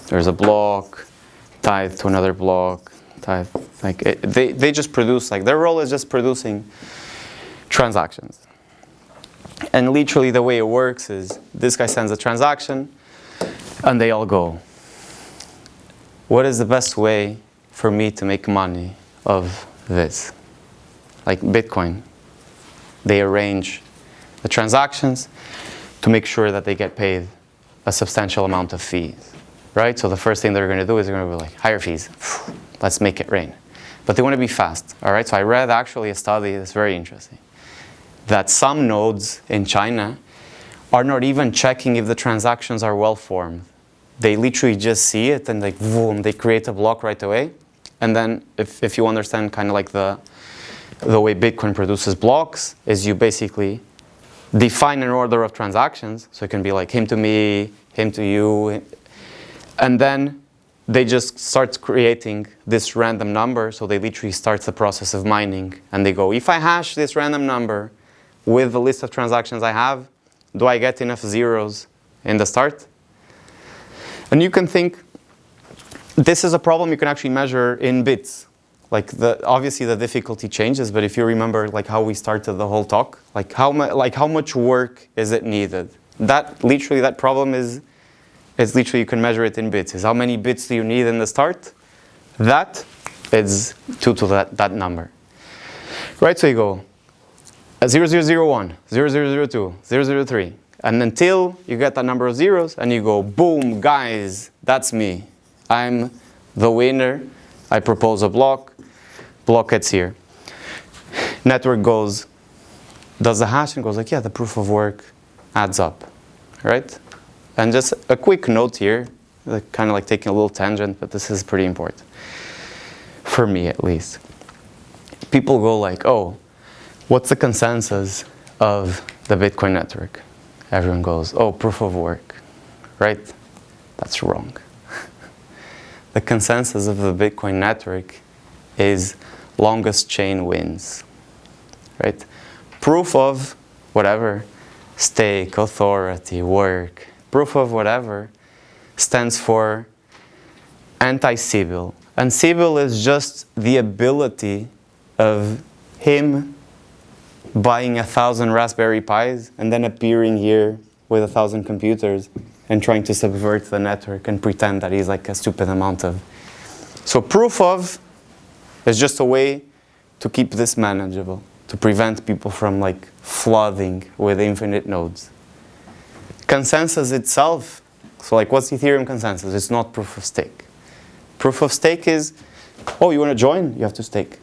there's a block tied to another block, tied, like they just produce, like their role is just producing transactions. And literally the way it works is this guy sends a transaction and they all go, what is the best way for me to make money of this? Like Bitcoin, they arrange the transactions to make sure that they get paid a substantial amount of fees, right? So the first thing they're going to do is they're going to be like, higher fees, let's make it rain. But they want to be fast, all right? So I read actually a study that's very interesting, that some nodes in China are not even checking if the transactions are well formed. They literally just see it and like, boom, they create a block right away. And then if you understand kind of like the way Bitcoin produces blocks, is you basically define an order of transactions. So it can be like him to me, him to you. And then they just start creating this random number. So they literally start the process of mining. And they go, if I hash this random number with the list of transactions I have, do I get enough zeros in the start? And you can think, this is a problem you can actually measure in bits. Like obviously the difficulty changes, but if you remember like how we started the whole talk, like how much work is it needed? That problem is literally you can measure it in bits. Is how many bits do you need in the start? That is 2 to that number. Right, so you go 0001, 0002, 003, and until you get that number of zeros and you go, boom, guys, that's me. I'm the winner. I propose a block gets here. Network goes, does the hash and goes like, yeah, the proof of work adds up, right? And just a quick note here, kind of like taking a little tangent, but this is pretty important, for me at least. People go like, oh, what's the consensus of the Bitcoin network? Everyone goes, oh, proof of work, right? That's wrong. The consensus of the Bitcoin network is longest chain wins, right? Proof of whatever, stake, authority, work, proof of whatever stands for anti-Sybil. And Sybil is just the ability of him buying 1,000 Raspberry Pis and then appearing here with 1,000 computers and trying to subvert the network and pretend that he's like a stupid amount of. So proof of is just a way to keep this manageable, to prevent people from like flooding with infinite nodes. Consensus itself, so like what's Ethereum consensus? It's not proof of stake. Proof of stake is, oh, you want to join? You have to stake.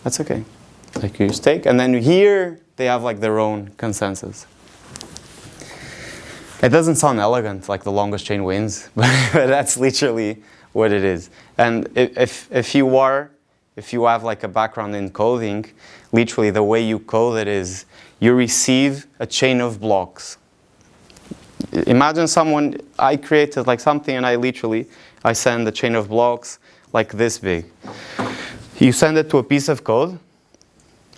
That's okay. Like you stake, and then here they have like their own consensus. It doesn't sound elegant, like the longest chain wins, but that's literally what it is. And if you have like a background in coding, literally the way you code it is you receive a chain of blocks. Imagine I created like something and I send a chain of blocks like this big. You send it to a piece of code,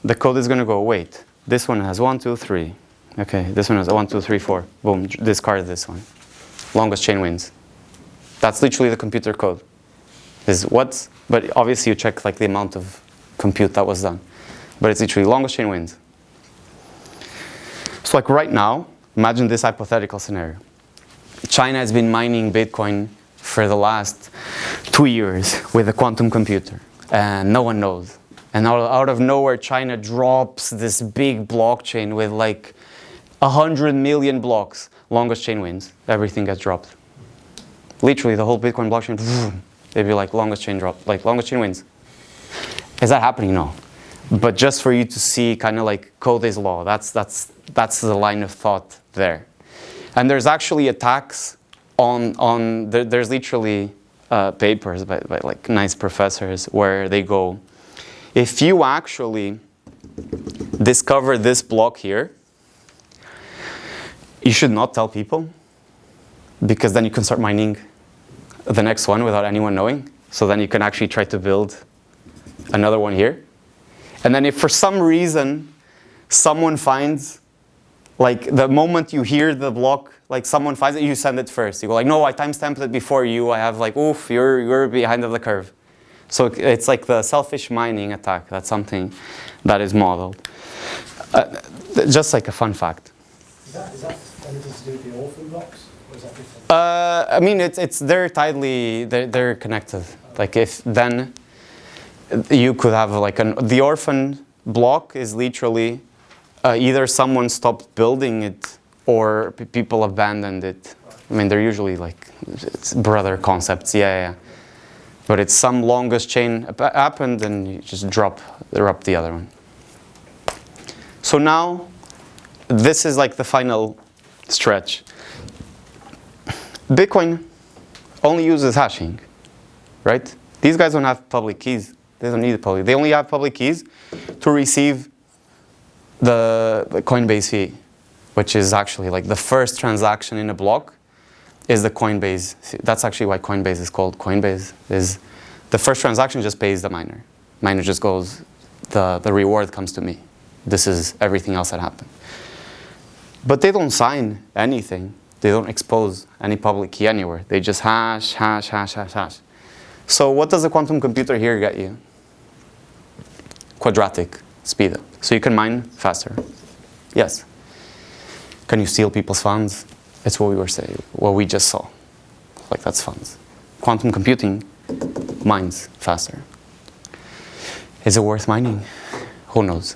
the code is going to go, wait, this one has 1, 2, 3. Okay, this one has 1, 2, 3, 4. Boom, discard this one. Longest chain wins. That's literally the computer code. But obviously you check like the amount of compute that was done. But it's literally longest chain wins. So like right now, imagine this hypothetical scenario. China has been mining Bitcoin for the last 2 years with a quantum computer. And no one knows. And out of nowhere, China drops this big blockchain with like 100 million blocks. Longest chain wins. Everything gets dropped. Literally, the whole Bitcoin blockchain, they'd be like, longest chain drop, like longest chain wins. Is that happening? No. But just for you to see kind of like code is law, that's the line of thought there. And there's actually attacks there's literally papers by like nice professors where they go, if you actually discover this block here, you should not tell people, because then you can start mining the next one without anyone knowing. So then you can actually try to build another one here. And then if for some reason someone finds, like the moment you hear the block, like someone finds it, you send it first. You go like, no, I timestamped it before you. I have like, oof, you're behind of the curve. So it's like the selfish mining attack. That's something that is modeled. Just like a fun fact. Is that anything to do with the orphan blocks? Or is that different? I mean, they're tightly, they're connected. Like if then you could have like the orphan block is literally either someone stopped building it or people abandoned it. I mean, they're usually like it's brother concepts, yeah. But it's some longest chain happened and you just drop the other one. So now, this is like the final stretch. Bitcoin only uses hashing, right? These guys don't have public keys. They don't need the public. They only have public keys to receive the Coinbase fee, which is actually like the first transaction in a block is the Coinbase. That's actually why Coinbase is called Coinbase. Is the first transaction just pays the miner. Miner just goes, the reward comes to me. This is everything else that happened. But they don't sign anything. They don't expose any public key anywhere. They just hash. So what does a quantum computer here get you? Quadratic speed up. So you can mine faster. Yes. Can you steal people's funds? It's what we were saying, what we just saw. Like that's funds. Quantum computing mines faster. Is it worth mining? Who knows?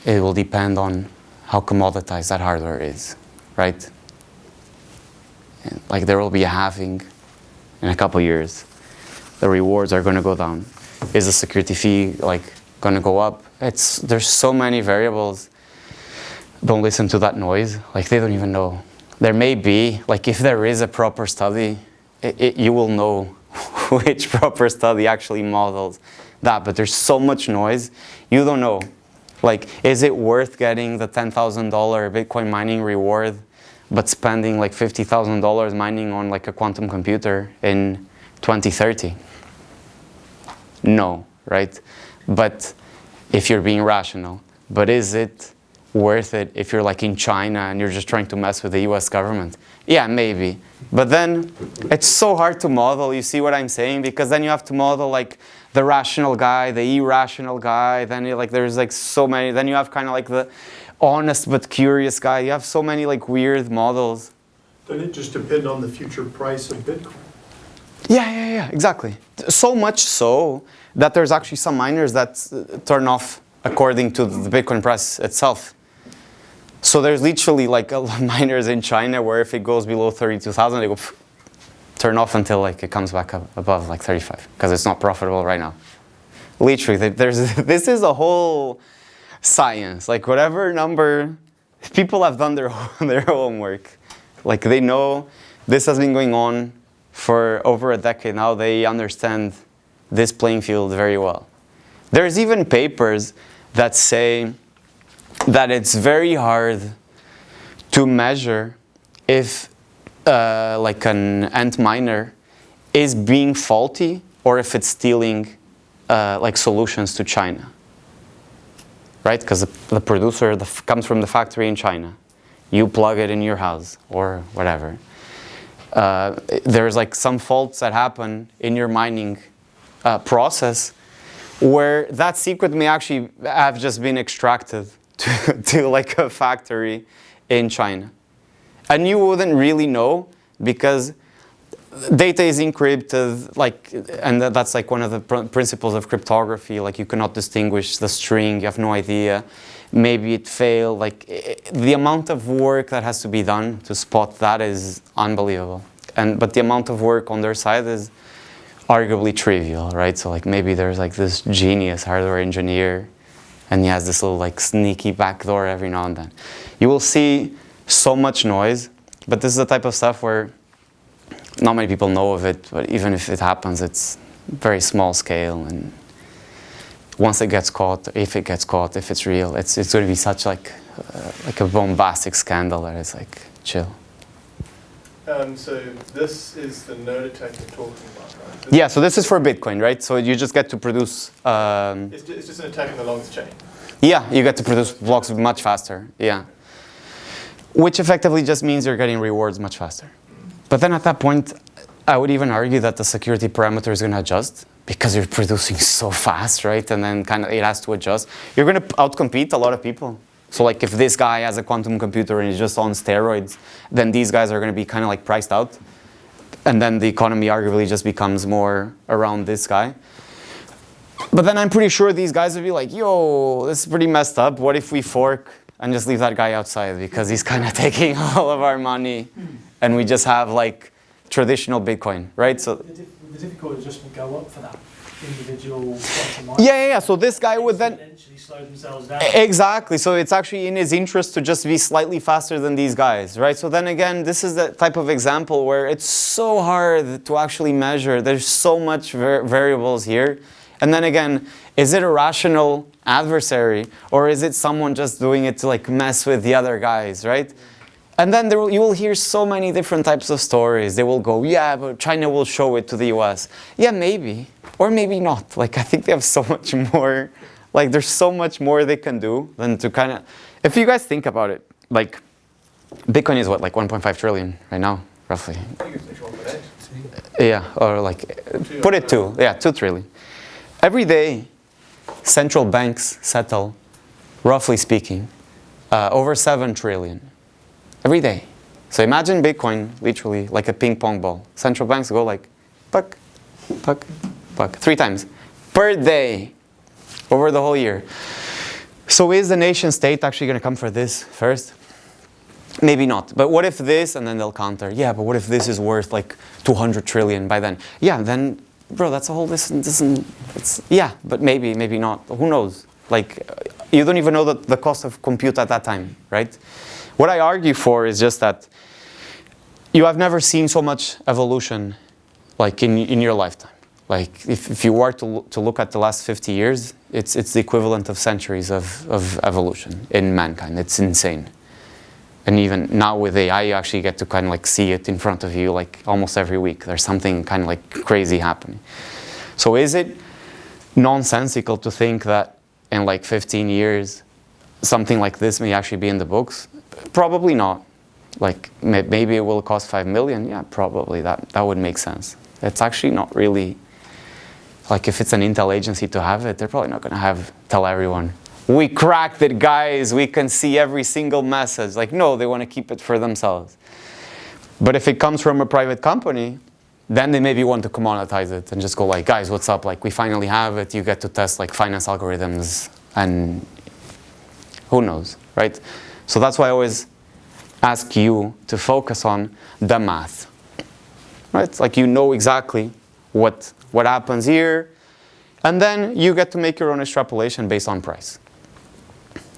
It will depend on how commoditized that hardware is, right? And like there will be a halving in a couple years. The rewards are going to go down. Is the security fee like going to go up? There's so many variables. Don't listen to that noise. Like they don't even know. There may be, like if there is a proper study, you will know which proper study actually models that. But there's so much noise, you don't know. Like, is it worth getting the $10,000 Bitcoin mining reward, but spending like $50,000 mining on like a quantum computer in 2030? No, right? But if you're being rational, but is it worth it if you're like in China and you're just trying to mess with the US government? Yeah, maybe. But then it's so hard to model, you see what I'm saying? Because then you have to model like the rational guy, the irrational guy, then like there's like so many, then you have kind of like the honest but curious guy. You have so many like weird models. Doesn't it just depend on the future price of Bitcoin? Yeah, exactly. So much so that there's actually some miners that turn off according to the Bitcoin price itself. So there's literally like a lot of miners in China where if it goes below 32,000, they go turn off until like it comes back up above like 35 because it's not profitable right now. Literally, this is a whole science. Like whatever number, people have done their homework. Like they know this has been going on for over a decade now. They understand this playing field very well. There's even papers that say that it's very hard to measure if like an ant miner is being faulty or if it's stealing like solutions to China, right? Because the producer comes from the factory in China. You plug it in your house or whatever. There's like some faults that happen in your mining process where that secret may actually have just been extracted to like a factory in China. And you wouldn't really know because data is encrypted, like, and that's like one of the principles of cryptography. Like, you cannot distinguish the string. You have no idea. Maybe it failed. Like, the amount of work that has to be done to spot that is unbelievable. But the amount of work on their side is arguably trivial, right? So like maybe there's like this genius hardware engineer, and he has this little like sneaky backdoor every now and then. You will see so much noise, but this is the type of stuff where not many people know of it, but even if it happens, it's very small scale, and once it gets caught, if it's real, it's going to be such like a bombastic scandal that it's like chill. So this is the node attack you're talking about, right? Yeah, so this is for Bitcoin, right? So you just get to produce... It's just an attack in the longest chain. Yeah, you get to produce blocks much faster, yeah. Which effectively just means you're getting rewards much faster. But then at that point, I would even argue that the security parameter is going to adjust because you're producing so fast, right? And then kind of it has to adjust. You're going to outcompete a lot of people. So like if this guy has a quantum computer and is just on steroids, then these guys are going to be kind of like priced out. And then the economy arguably just becomes more around this guy. But then I'm pretty sure these guys would be like, yo, this is pretty messed up. What if we fork and just leave that guy outside because he's kind of taking all of our money and we just have like traditional Bitcoin, right? So the difficulty just would go up for that individual. Yeah. So this guy would then eventually slow themselves down. Exactly. So it's actually in his interest to just be slightly faster than these guys, right? So then again, this is the type of example where it's so hard to actually measure. There's so much variables here. And then again, is it a rational adversary or is it someone just doing it to like mess with the other guys, right? And then you will hear so many different types of stories. They will go, yeah, but China will show it to the US. Yeah, maybe. Or maybe not. Like, I think they have so much more, like, there's so much more they can do than to kind of, if you guys think about it, like, Bitcoin is what, like 1.5 trillion right now, roughly. I think it's 1.8. Yeah, or like, put it 2 trillion. Every day, central banks settle, roughly speaking, over 7 trillion. Every day. So imagine Bitcoin, literally, like a ping pong ball. Central banks go like, puck, puck, puck, 3 times per day over the whole year. So is the nation state actually going to come for this first? Maybe not. But what if this, and then they'll counter, yeah, but what if this is worth like 200 trillion by then? Yeah, then, bro, that's a whole, yeah, but maybe not. Who knows? Like, you don't even know the cost of compute at that time, right? What I argue for is just that you have never seen so much evolution like in your lifetime. Like if you were to look at the last 50 years, it's the equivalent of centuries of evolution in mankind. It's insane. And even now with AI, you actually get to kind of like see it in front of you like almost every week. There's something kind of like crazy happening. So is it nonsensical to think that in like 15 years, something like this may actually be in the books? Probably not. Like maybe it will cost 5 million. Yeah, probably that would make sense. It's actually not really, like if it's an Intel agency to have it, they're probably not going to tell everyone, we cracked it, guys, we can see every single message. Like, no, they want to keep it for themselves. But if it comes from a private company, then they maybe want to commoditize it and just go like, guys, what's up? Like, we finally have it. You get to test like finance algorithms and who knows, right? So that's why I always ask you to focus on the math, right? It's like you know exactly what happens here, and then you get to make your own extrapolation based on price.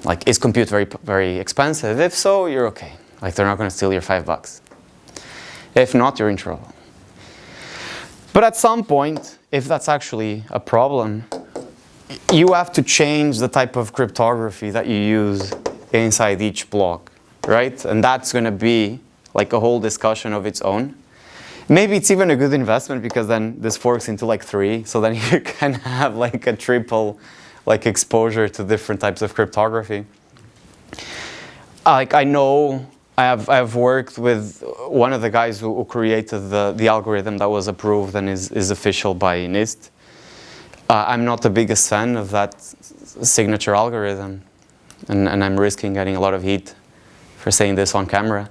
Like, is compute very, very expensive? If so, you're okay. Like, they're not going to steal your $5. If not, you're in trouble. But at some point, if that's actually a problem, you have to change the type of cryptography that you use inside each block, right? And that's going to be like a whole discussion of its own. Maybe it's even a good investment because then this forks into like 3, so then you can have like a triple like exposure to different types of cryptography. Like I know I have worked with one of the guys who created the algorithm that was approved and is official by NIST. I'm not the biggest fan of that signature algorithm, and I'm risking getting a lot of heat for saying this on camera.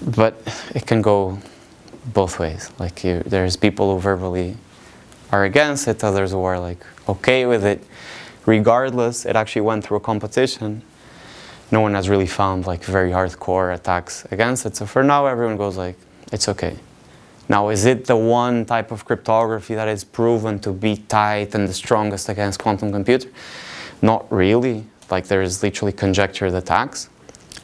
But it can go both ways. Like there's people who verbally are against it, others who are like okay with it. Regardless, it actually went through a competition. No one has really found like very hardcore attacks against it. So for now, everyone goes like, it's okay. Now, is it the one type of cryptography that is proven to be tight and the strongest against quantum computer? Not really. Like there is literally conjectured attacks.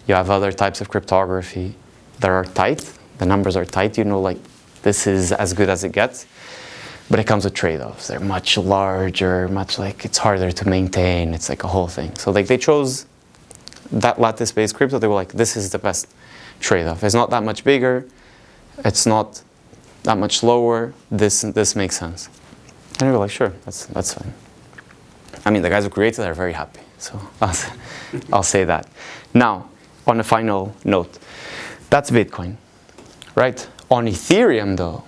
You have other types of cryptography that are tight. The numbers are tight. You know, like this is as good as it gets. But it comes with trade-offs. They're much larger, much like it's harder to maintain. It's like a whole thing. So like they chose that lattice-based crypto. They were like, this is the best trade-off. It's not that much bigger. It's not that much lower. This makes sense. And we were like, sure, that's fine. I mean, the guys who created it are very happy. So I'll say that. Now, on a final note, that's Bitcoin, right? On Ethereum, though,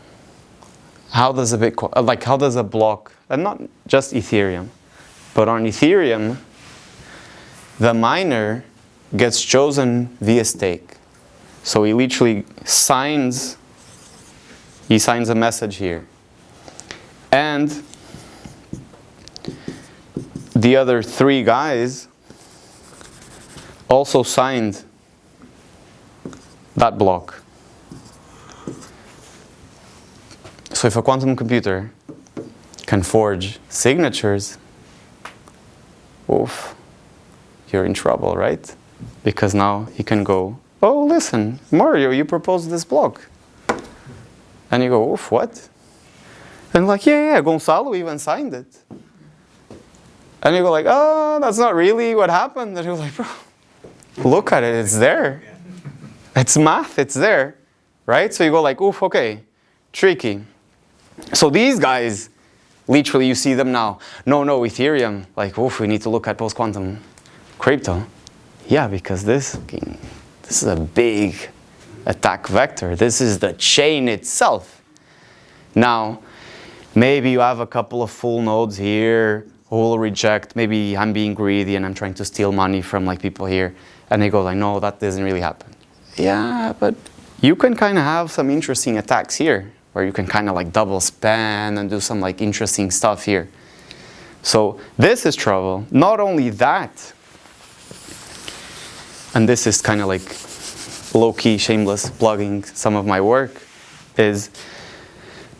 how does a Bitcoin, like how does a block, and not just Ethereum, but on Ethereum, the miner gets chosen via stake. So he literally signs a message here. And the other 3 guys also signed that block. So if a quantum computer can forge signatures, oof, you're in trouble, right? Because now he can go, oh, listen, Mario, you proposed this block. And you go, oof, what? And like, yeah, Gonzalo even signed it. And you go like, oh, that's not really what happened. And you're like, bro, look at it, it's there. It's math, it's there, right? So you go like, oof, okay, tricky. So these guys, literally you see them now. No, Ethereum, like, oof, we need to look at post-quantum crypto. Yeah, because this is a big attack vector. This is the chain itself. Now, maybe you have a couple of full nodes here who will reject, maybe I'm being greedy and I'm trying to steal money from like people here. And they go like, no, that doesn't really happen. Yeah, but you can kind of have some interesting attacks here where you can kind of like double span and do some like interesting stuff here. So this is trouble. Not only that, and this is kind of like low-key, shameless plugging some of my work, is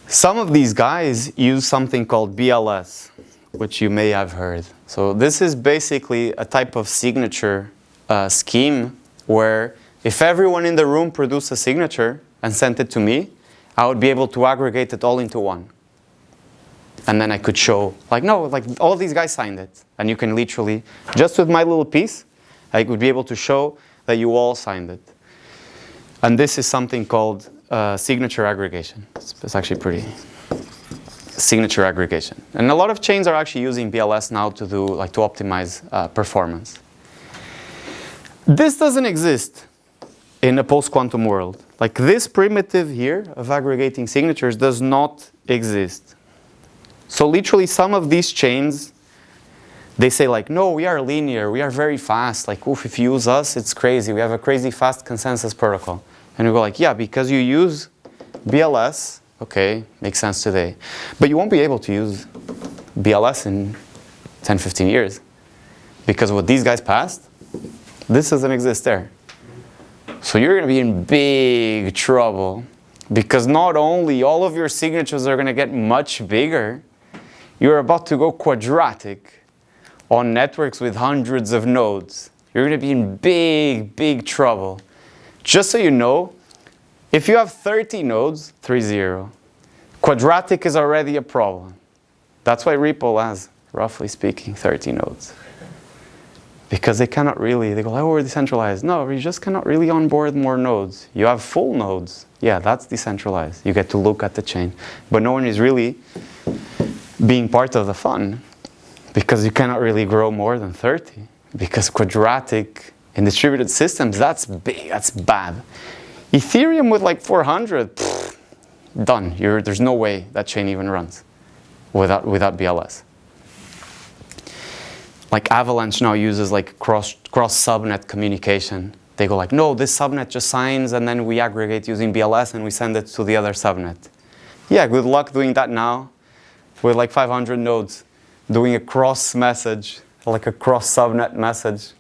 some of these guys use something called BLS, which you may have heard. So this is basically a type of signature scheme where if everyone in the room produced a signature and sent it to me, I would be able to aggregate it all into one. And then I could show, like, no, like all these guys signed it. And you can literally, just with my little piece, I would be able to show that you all signed it. And this is something called signature aggregation. It's actually pretty, signature aggregation. And a lot of chains are actually using BLS now to do, like, to optimize performance. This doesn't exist in a post-quantum world. Like this primitive here of aggregating signatures does not exist. So literally some of these chains, they say like, no, we are linear, we are very fast. Like, oof, if you use us, it's crazy. We have a crazy fast consensus protocol. And we go like, yeah, because you use BLS, okay, makes sense today. But you won't be able to use BLS in 10, 15 years. Because what these guys passed, this doesn't exist there. So you're going to be in big trouble. Because not only all of your signatures are going to get much bigger, you're about to go quadratic on networks with hundreds of nodes. You're going to be in big, big trouble. Just so you know, if you have 30 nodes, 30, quadratic is already a problem. That's why Ripple has, roughly speaking, 30 nodes. Because they cannot really, they go, oh, we're decentralized. No, you just cannot really onboard more nodes. You have full nodes. Yeah, that's decentralized. You get to look at the chain. But no one is really being part of the fun because you cannot really grow more than 30. Because quadratic in distributed systems, that's big, that's bad. Ethereum with like 400, done. There's no way that chain even runs without BLS. Like Avalanche now uses like cross subnet communication They go like, no, this subnet just signs and then we aggregate using BLS and we send it to the other subnet. Yeah, good luck doing that now with like 500 nodes, doing a cross message, like a cross subnet message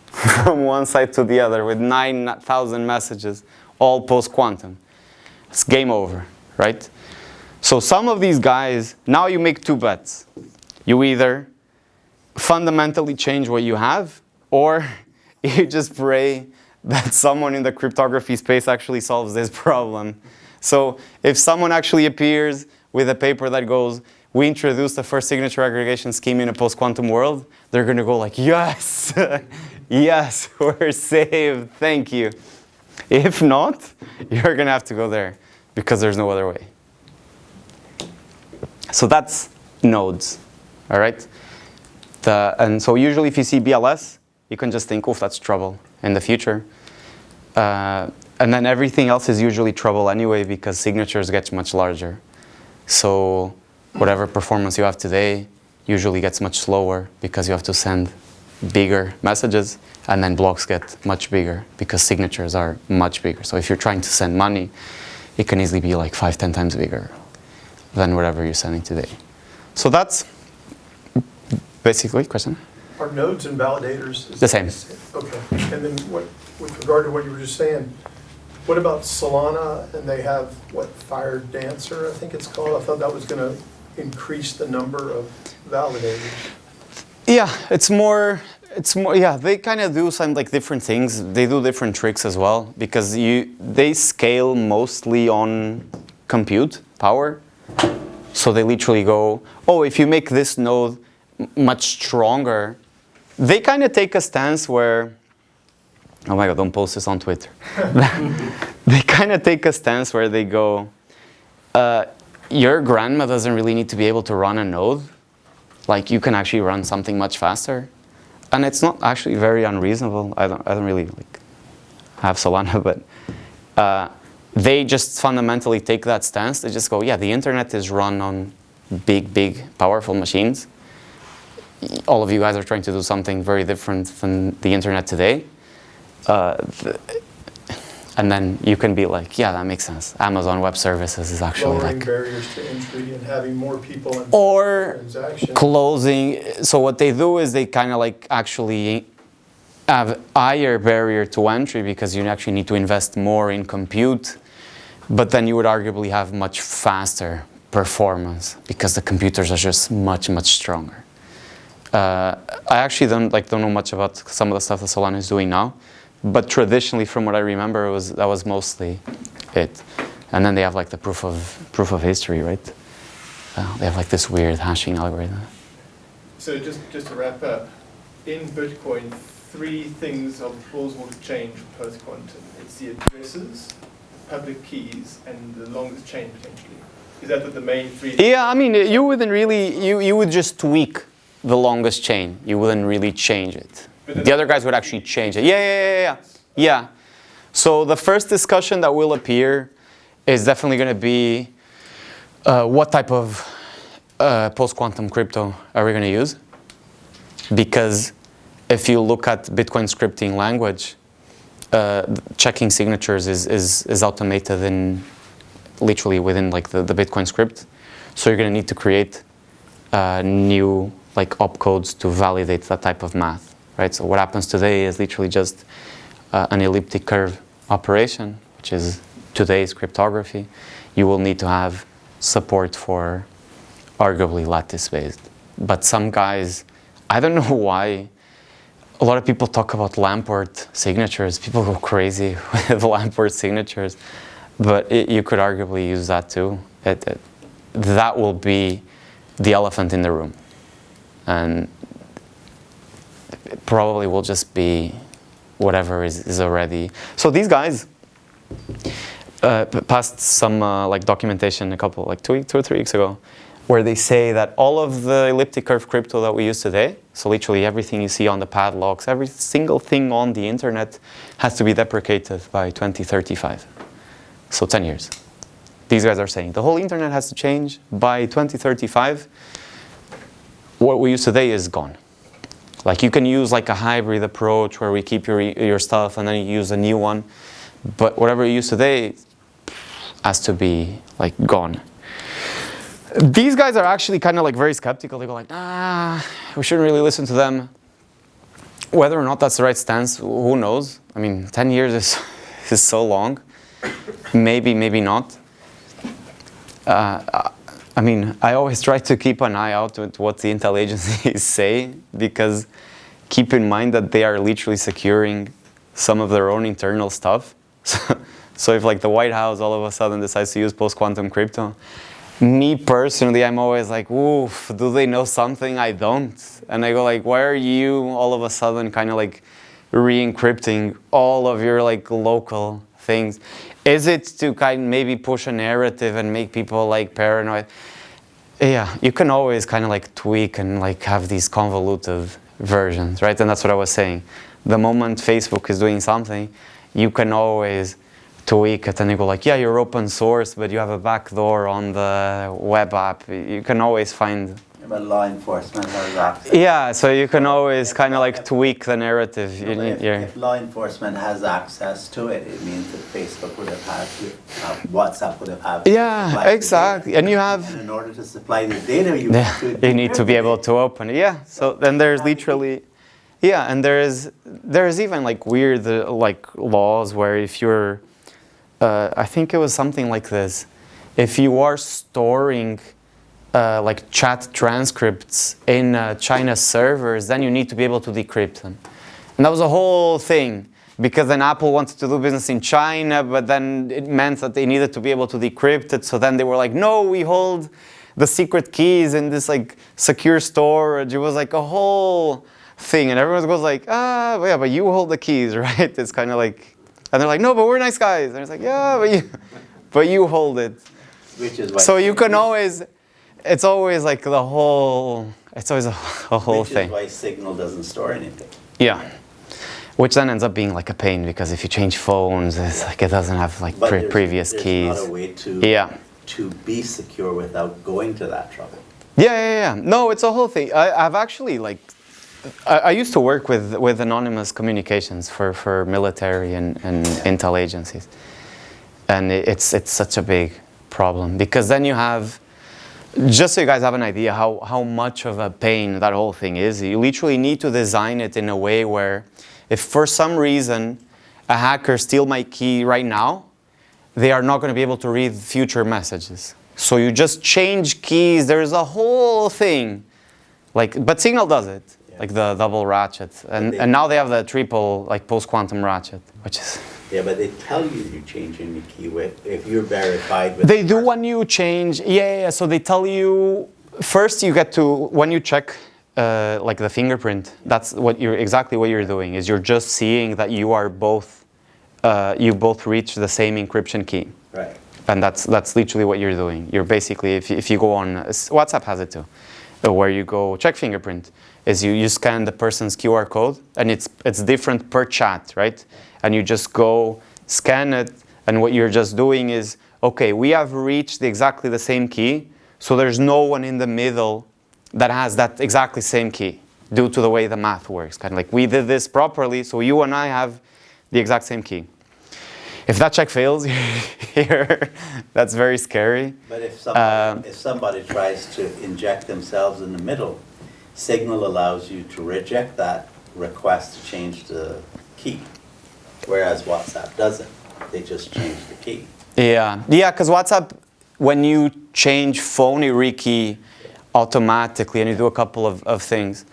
from one side to the other with 9,000 messages, all post-quantum. It's game over, right? So some of these guys, now you make two bets. You either fundamentally change what you have, or you just pray that someone in the cryptography space actually solves this problem. So if someone actually appears with a paper that goes, we introduced the first signature aggregation scheme in a post-quantum world, they're going to go like, yes, yes, we're saved, thank you. If not, you're going to have to go there because there's no other way. So that's nodes, all right? And so usually if you see BLS, you can just think, oh, that's trouble in the future. And then everything else is usually trouble anyway because signatures get much larger. So whatever performance you have today usually gets much slower because you have to send bigger messages, and then blocks get much bigger because signatures are much bigger. So if you're trying to send money, it can easily be like 5-10 times bigger than whatever you're sending today. So that's basically question. Are nodes and validators The same. Okay. And then what, with regard to what you were just saying, what about Solana? And they have, what, Fire Dancer, I think it's called? I thought that was going to increase the number of validators. Yeah, it's more, yeah, they kind of do some like different things. They do different tricks as well because they scale mostly on compute power. So they literally go, oh, if you make this node much stronger, they kind of take a stance where, oh my God, don't post this on Twitter. They kind of take a stance where they go, your grandma doesn't really need to be able to run a node. Like you can actually run something much faster. And it's not actually very unreasonable. I don't really like have Solana, but they just fundamentally take that stance. They just go, yeah, the internet is run on big, powerful machines. All of you guys are trying to do something very different than the internet today. And then you can be like, yeah, that makes sense. Amazon Web Services is actually Lowering like... barriers to entry and having more people in Or transactions. closing. So what they do is they kind of like actually have higher barrier to entry because you actually need to invest more in compute. But then you would arguably have much faster performance because the computers are just much stronger. I actually don't know much about some of the stuff that Solana is doing now, but traditionally, from what I remember, that was mostly it. And then they have like the proof of history, right? They have like this weird hashing algorithm. So just to wrap up, in Bitcoin, 3 things are plausible to change post-quantum. It's the addresses, public keys, and the longest chain potentially. Is that the main 3? Yeah, I mean, you wouldn't really, you would just tweak the longest chain. You wouldn't really change it. The other guys would actually change it. Yeah. So the first discussion that will appear is definitely going to be what type of post-quantum crypto are we going to use? Because if you look at Bitcoin scripting language, checking signatures is automated in literally within like the Bitcoin script. So you're going to need to create new like opcodes to validate that type of math. Right, so what happens today is literally just an elliptic curve operation, which is today's cryptography. You will need to have support for arguably lattice-based. But some guys, I don't know why, a lot of people talk about Lamport signatures. People go crazy with Lamport signatures. But you could arguably use that too. That will be the elephant in the room. And it probably will just be whatever is already. So these guys passed some like documentation a couple, like 2 or 3 weeks ago, where they say that all of the elliptic curve crypto that we use today, so literally everything you see on the padlocks, every single thing on the internet has to be deprecated by 2035. So 10 years. These guys are saying the whole internet has to change by 2035. What we use today is gone. Like you can use like a hybrid approach where we keep your stuff and then you use a new one. But whatever you use today has to be like gone. These guys are actually kind of like very skeptical. They go like, we shouldn't really listen to them. Whether or not that's the right stance, who knows? I mean, 10 years is so long. Maybe, maybe not. I mean, I always try to keep an eye out with what the intel agencies say, because keep in mind that they are literally securing some of their own internal stuff. So if like the White House all of a sudden decides to use post-quantum crypto, me personally, I'm always like, oof, do they know something I don't? And I go like, why are you all of a sudden kind of like re-encrypting all of your like local things? Is it to kind of maybe push a narrative and make people like paranoid? Yeah, you can always kind of like tweak and like have these convoluted versions, right? And that's what I was saying. The moment Facebook is doing something, you can always tweak it and you go like, yeah, you're open source, but you have a backdoor on the web app. You can always find... But law enforcement has access. Yeah, so you can always kind of like tweak the narrative. If law enforcement has access to it, it means that Facebook would have had to, WhatsApp would have had to. Yeah, exactly. And you have... And in order to supply the data, you need to be able to open it. Yeah, so then there's literally... Yeah, and there's even like weird like laws where if you're... I think it was something like this. If you are storing like chat transcripts in China servers, then you need to be able to decrypt them. And that was a whole thing, because then Apple wanted to do business in China, but then it meant that they needed to be able to decrypt it. So then they were like, no, we hold the secret keys in this like secure storage. It was like a whole thing. And everyone goes like, yeah, but you hold the keys, right? It's kind of like, and they're like, no, but we're nice guys. And it's like, yeah, but you hold it. Which is why so you can always, it's always like the whole, it's always a whole thing. Which is why Signal doesn't store anything. Yeah. Which then ends up being like a pain, because if you change phones, it's like it doesn't have like previous keys. There's not a way to be secure without going to that trouble. Yeah. No, it's a whole thing. I've actually like, I used to work with anonymous communications for military and intel agencies. And it's such a big problem, because then you have, just so you guys have an idea how much of a pain that whole thing is, you literally need to design it in a way where if for some reason a hacker steals my key right now, they are not going to be able to read future messages. So you just change keys, there's a whole thing. But Signal does it, like the double ratchet. And now they have the triple, like post-quantum ratchet, which is... Yeah, but they tell you you're changing the key if you're verified with... They do when you change, yeah, so they tell you, first you get to, when you check like the fingerprint, that's exactly what you're doing, is you're just seeing that you are both, you both reach the same encryption key. Right. And that's literally what you're doing. You're basically, if you go on, WhatsApp has it too, where you go check fingerprint, is you scan the person's QR code, and it's different per chat, right? And you just go scan it, and what you're just doing is, okay, we have reached exactly the same key, so there's no one in the middle that has that exactly same key, due to the way the math works. Kind of like, we did this properly, so you and I have the exact same key. If that check fails here, that's very scary. But if somebody tries to inject themselves in the middle, Signal allows you to reject that request to change the key, whereas WhatsApp doesn't. They just change the key. Yeah, because WhatsApp, when you change phone, you rekey automatically, and you do a couple of things.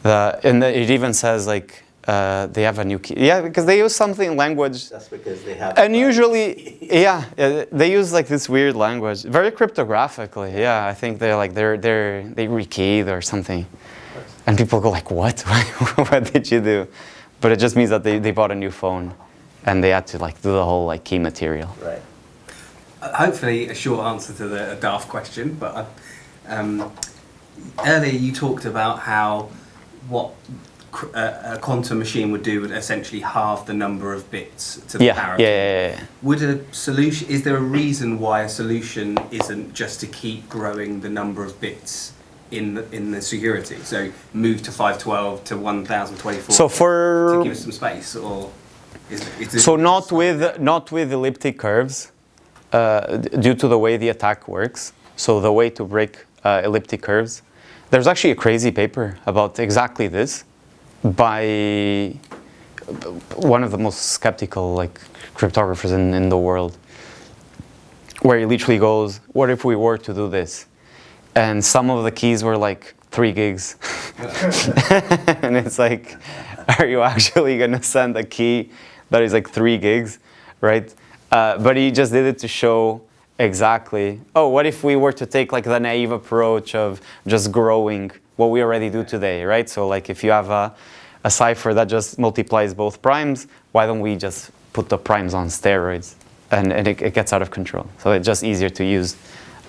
And it even says like, they have a new key. Yeah, because they use something language. That's because they have. And usually, they use like this weird language, very cryptographically. Yeah, I think they rekeyed or something, and people go like, "What? What did you do?" But it just means that they bought a new phone, and they had to like do the whole like key material. Right. Hopefully, a short answer to the daft question, but earlier you talked about how what a quantum machine would do would essentially halve the number of bits to the parity. Yeah. Would a solution? Is there a reason why a solution isn't just to keep growing the number of bits in the security. So move to 512 to 1024. So to give us some space, or is it so not with elliptic curves, due to the way the attack works. So the way to break elliptic curves, there's actually a crazy paper about exactly this by one of the most skeptical like cryptographers in the world, where he literally goes, what if we were to do this? And some of the keys were like 3 gigs. And it's like, are you actually going to send a key that is like 3 gigs, right? But he just did it to show exactly, oh, what if we were to take like the naive approach of just growing what we already do today, right? So like if you have a cipher that just multiplies both primes, why don't we just put the primes on steroids? And it gets out of control. So it's just easier to use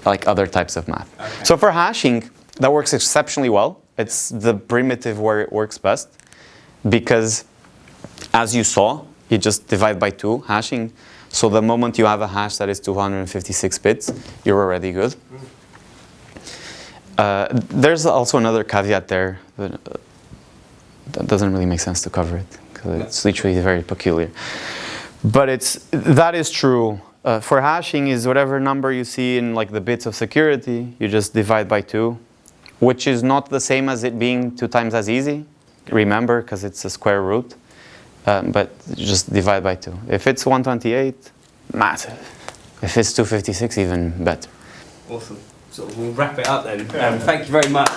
like other types of math. Okay. So for hashing, that works exceptionally well. It's the primitive where it works best, because as you saw, you just divide by 2 hashing. So the moment you have a hash that is 256 bits, you're already good. There's also another caveat there, but that doesn't really make sense to cover it, because it's literally very peculiar. But that is true. For hashing is whatever number you see in like the bits of security, you just divide by 2, which is not the same as it being 2 times as easy. Remember, because it's a square root. But just divide by 2. If it's 128, massive. If it's 256, even better. Awesome. So we'll wrap it up then. Thank you very much.